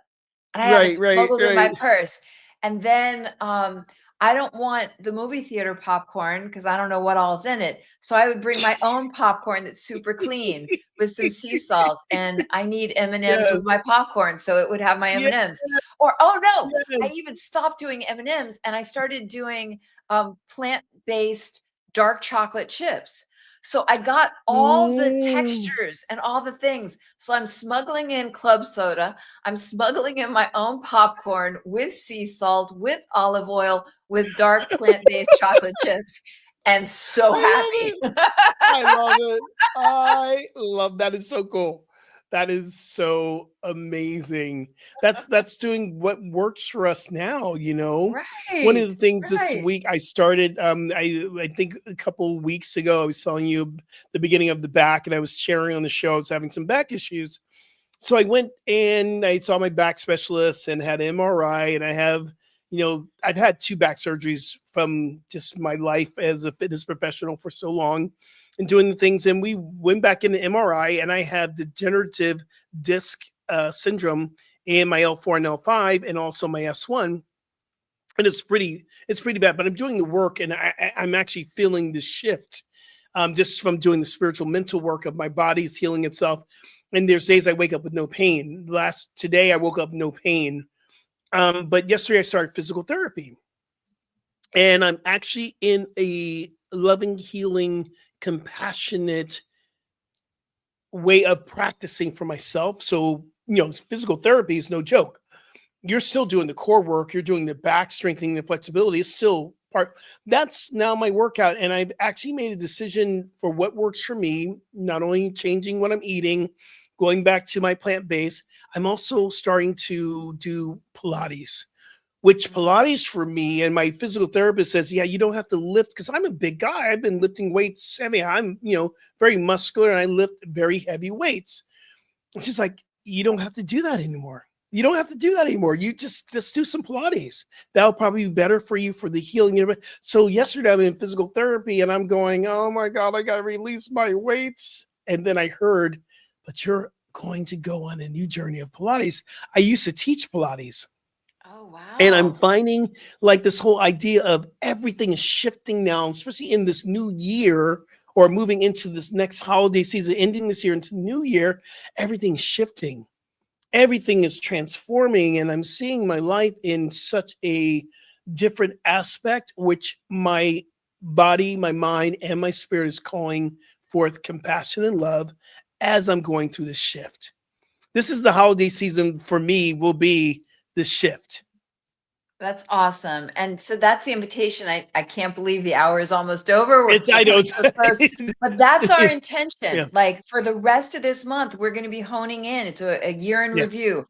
S3: and I have it
S2: Right, right,
S3: smuggled in my
S2: right.
S3: purse. And then I don't want the movie theater popcorn because I don't know what all's in it. So I would bring my own popcorn that's super clean with some sea salt, and I need M&Ms with
S2: Yes.
S3: my popcorn, so it would have my
S2: Yeah,
S3: M&Ms. Or oh no, I
S2: yes.
S3: even stopped doing M&Ms and I started doing plant-based dark chocolate chips. So I got all the
S2: Mm.
S3: textures and all the things. So I'm smuggling in club soda. I'm smuggling in my own popcorn with sea salt, with olive oil, with dark plant-based chocolate chips, and so
S2: I love
S3: happy.
S2: it. I love it. I love that. Is so cool. That is so amazing. That's doing what works for us now, you know. One of
S3: Right,
S2: the things this
S3: right.
S2: week I started, I think a couple weeks ago, I was telling you the beginning of the back, and I was sharing on the show, I was having some back issues. So I went and I saw my back specialist and had an MRI, and I have, I've had two back surgeries from just my life as a fitness professional for so long and doing the things. And we went back into MRI, and I have degenerative disc syndrome in my L4 and L5 and also my S1. And it's pretty bad, but I'm doing the work, and I'm actually feeling the shift just from doing the spiritual mental work of my body's healing itself. And there's days I wake up with no pain. Today I woke up no pain. But yesterday I started physical therapy, and I'm actually in a loving, healing, compassionate way of practicing for myself. So, physical therapy is no joke. You're still doing the core work, you're doing the back strengthening, the flexibility is still part. That's now my workout. And I've actually made a decision for what works for me, not only changing what I'm eating, going back to my plant based. I'm also starting to do Pilates, which
S3: Mhm.
S2: Pilates for me, and my physical therapist says, yeah, you don't have to lift, because I'm a big guy. I've been lifting weights. I mean, I'm, very muscular, and I lift very heavy weights. And she's like, you don't have to do that anymore. You don't have to do that anymore. You just do some Pilates. That'll probably be better for you for the healing. So yesterday I'm in physical therapy, and I'm going, oh my God, I got to release my weights. And then I heard, but you're going to go on a new journey of Pilates. I used to teach Pilates.
S3: Oh,
S2: And I'm
S3: wow.
S2: finding like this whole idea of everything is shifting now, especially in this new year, or moving into this next holiday season, ending this year into the new year. Everything's shifting, everything is transforming, and I'm seeing my life in such a different aspect, which my body, my mind, and my spirit is calling forth compassion and love as I'm going through this shift. This is the holiday season for me, will be the shift.
S3: That's awesome. And so that's the invitation. I can't believe the hour is almost over. We're
S2: It's I know
S3: coming
S2: it's
S3: so close. But that's our
S2: yeah,
S3: intention. Like for the rest of this month, we're going to be honing in. It's a year in
S2: yeah,
S3: review.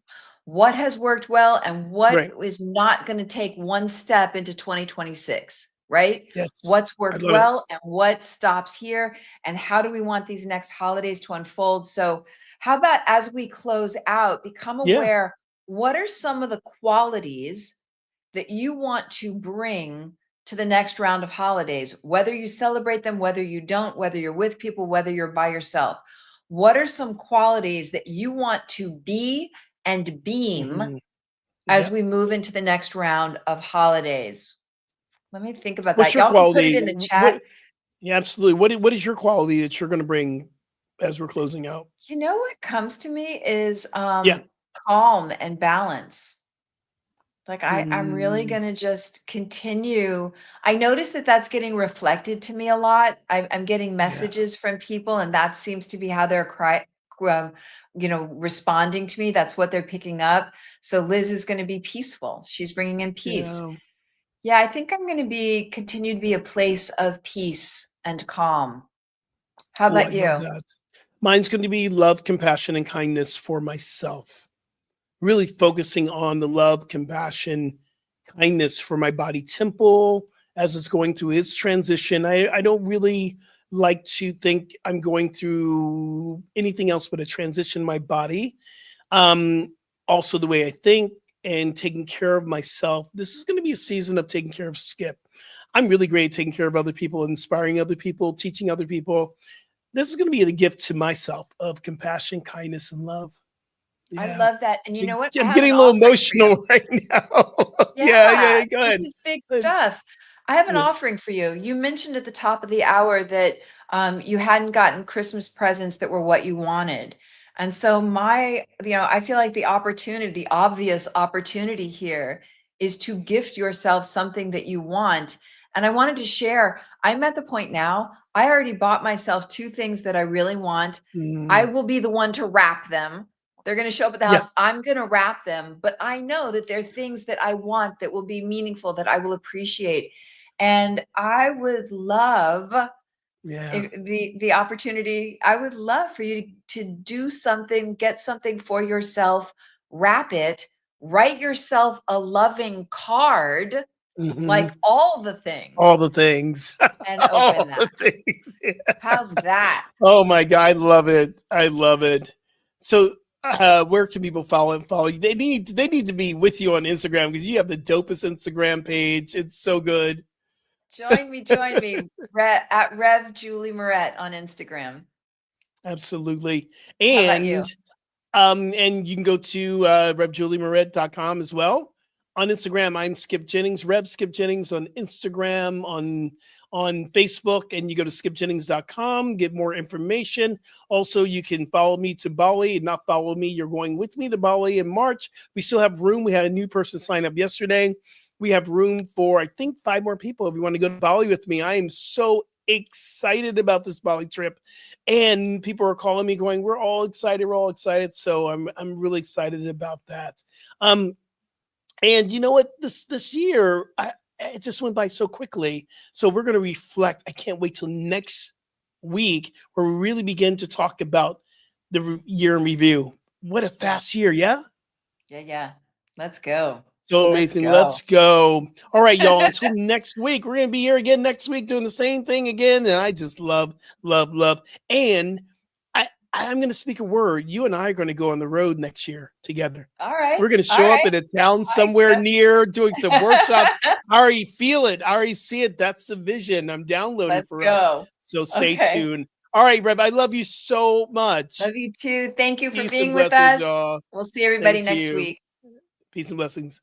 S3: What has worked well and what
S2: right.
S3: is not going to take one step into 2026, right?
S2: Yes.
S3: What's
S2: I
S3: worked
S2: love it.
S3: well and what stops here? And how do we want these next holidays to unfold? So, how about as we close out, become
S2: Yeah.
S3: aware, what are some of the qualities that you want to bring to the next round of holidays, whether you celebrate them, whether you don't, whether you're with people, whether you're by yourself? What are some qualities that you want to be and beam
S2: Mhm.
S3: as
S2: Yep.
S3: we move into the next round of holidays? Let me think about
S2: What's
S3: that.
S2: your
S3: Y'all can put it
S2: quality?
S3: in the chat.
S2: Yeah, absolutely. What is your quality that you're going to bring as we're closing out?
S3: You know what comes to me is
S2: Yeah.
S3: calm and balance. Like I'm really
S2: Mm,
S3: gonna just continue. I notice that that's getting reflected to me a lot. I'm getting
S2: yeah.
S3: messages from people, and that seems to be how they're um, responding to me. That's what they're picking up. So Liz is going to be peaceful. She's bringing in peace.
S2: Yeah.
S3: Yeah, I think I'm going to be continue to be a place of peace and calm. How
S2: Oh, I
S3: about
S2: love
S3: you?
S2: that. Mine's going to be love, compassion, and kindness for myself. Really focusing on the love, compassion, kindness for my body temple as it's going through its transition. I don't really like to think I'm going through anything else but a transition in my body. Also, the way I think and taking care of myself. This is going to be a season of taking care of Skip. I'm really great at taking care of other people, inspiring other people, teaching other people. This is going to be a gift to myself of compassion, kindness, and love.
S3: I
S2: Yeah.
S3: love that. And you know what? I
S2: I'm
S3: have an
S2: getting a little
S3: offering for you.
S2: emotional right now. Yeah,
S3: Yeah,
S2: yeah, go
S3: this
S2: ahead.
S3: is big
S2: Uh,
S3: stuff. I have an
S2: yeah.
S3: offering for you. You mentioned at the top of the hour that you hadn't gotten Christmas presents that were what you wanted. And so I feel like the opportunity, the obvious opportunity here is to gift yourself something that you want. And I wanted to share, I'm at the point now, I already bought myself two things that I really want. I
S2: Mm,
S3: will be the one to wrap them. They're going to show up at the
S2: yeah.
S3: house. I'm going to wrap them, but I know that they're things that I want that will be meaningful, that I will appreciate. And I would love
S2: Yeah.
S3: if the opportunity, I would love for you to do something, get something for yourself, wrap it, write yourself a loving card,
S2: Hmm.
S3: like all the
S2: All
S3: things,
S2: the things.
S3: and open
S2: All the
S3: that.
S2: things. Yeah.
S3: How's that?
S2: Oh my God, I love it. I love it. So where can people follow you? They need to be with you on Instagram because you have the dopest Instagram page. It's so good.
S3: Join me at Rev Julie Moret on Instagram.
S2: Absolutely.
S3: How about you?
S2: And you can go to revjuliemaret.com as well. On Instagram, I'm Skip Jennings, Rev Skip Jennings on Instagram, on Facebook, and you go to skipjennings.com, get more information. Also, you can follow me to Bali, and not follow me. You're going with me to Bali in March. We still have room. We had a new person sign up yesterday. We have room for, I think, 5 more people if you want to go to Bali with me. I am so excited about this Bali trip, and people are calling me going, we're all excited, so I'm really excited about that. And you know what, this year it just went by so quickly, so we're going to reflect. I can't wait till next week where we really begin to talk about the year in review. What a
S3: Yeah.
S2: fast year. Yeah.
S3: Yeah, yeah. Let's go.
S2: So
S3: Let's
S2: amazing.
S3: go.
S2: Let's go. All right, y'all. Until next week, we're going to be here again next week doing the same thing again. And I just love, love, love. And I'm going to speak a word. You and I are going to go on the road next year together.
S3: All right.
S2: We're going to
S3: All
S2: show up
S3: right.
S2: in a town
S3: I
S2: somewhere
S3: accept.
S2: near doing some workshops. I already feel it. I already see it. That's the vision I'm downloading
S3: Let's
S2: for us.
S3: go.
S2: So stay
S3: Okay.
S2: tuned. All right, Rev, I love you so much.
S3: Love you too. Thank you for
S2: Peace and
S3: being with
S2: blessings,
S3: us.
S2: y'all.
S3: We'll see everybody
S2: Thank
S3: next
S2: you.
S3: week.
S2: Peace and blessings.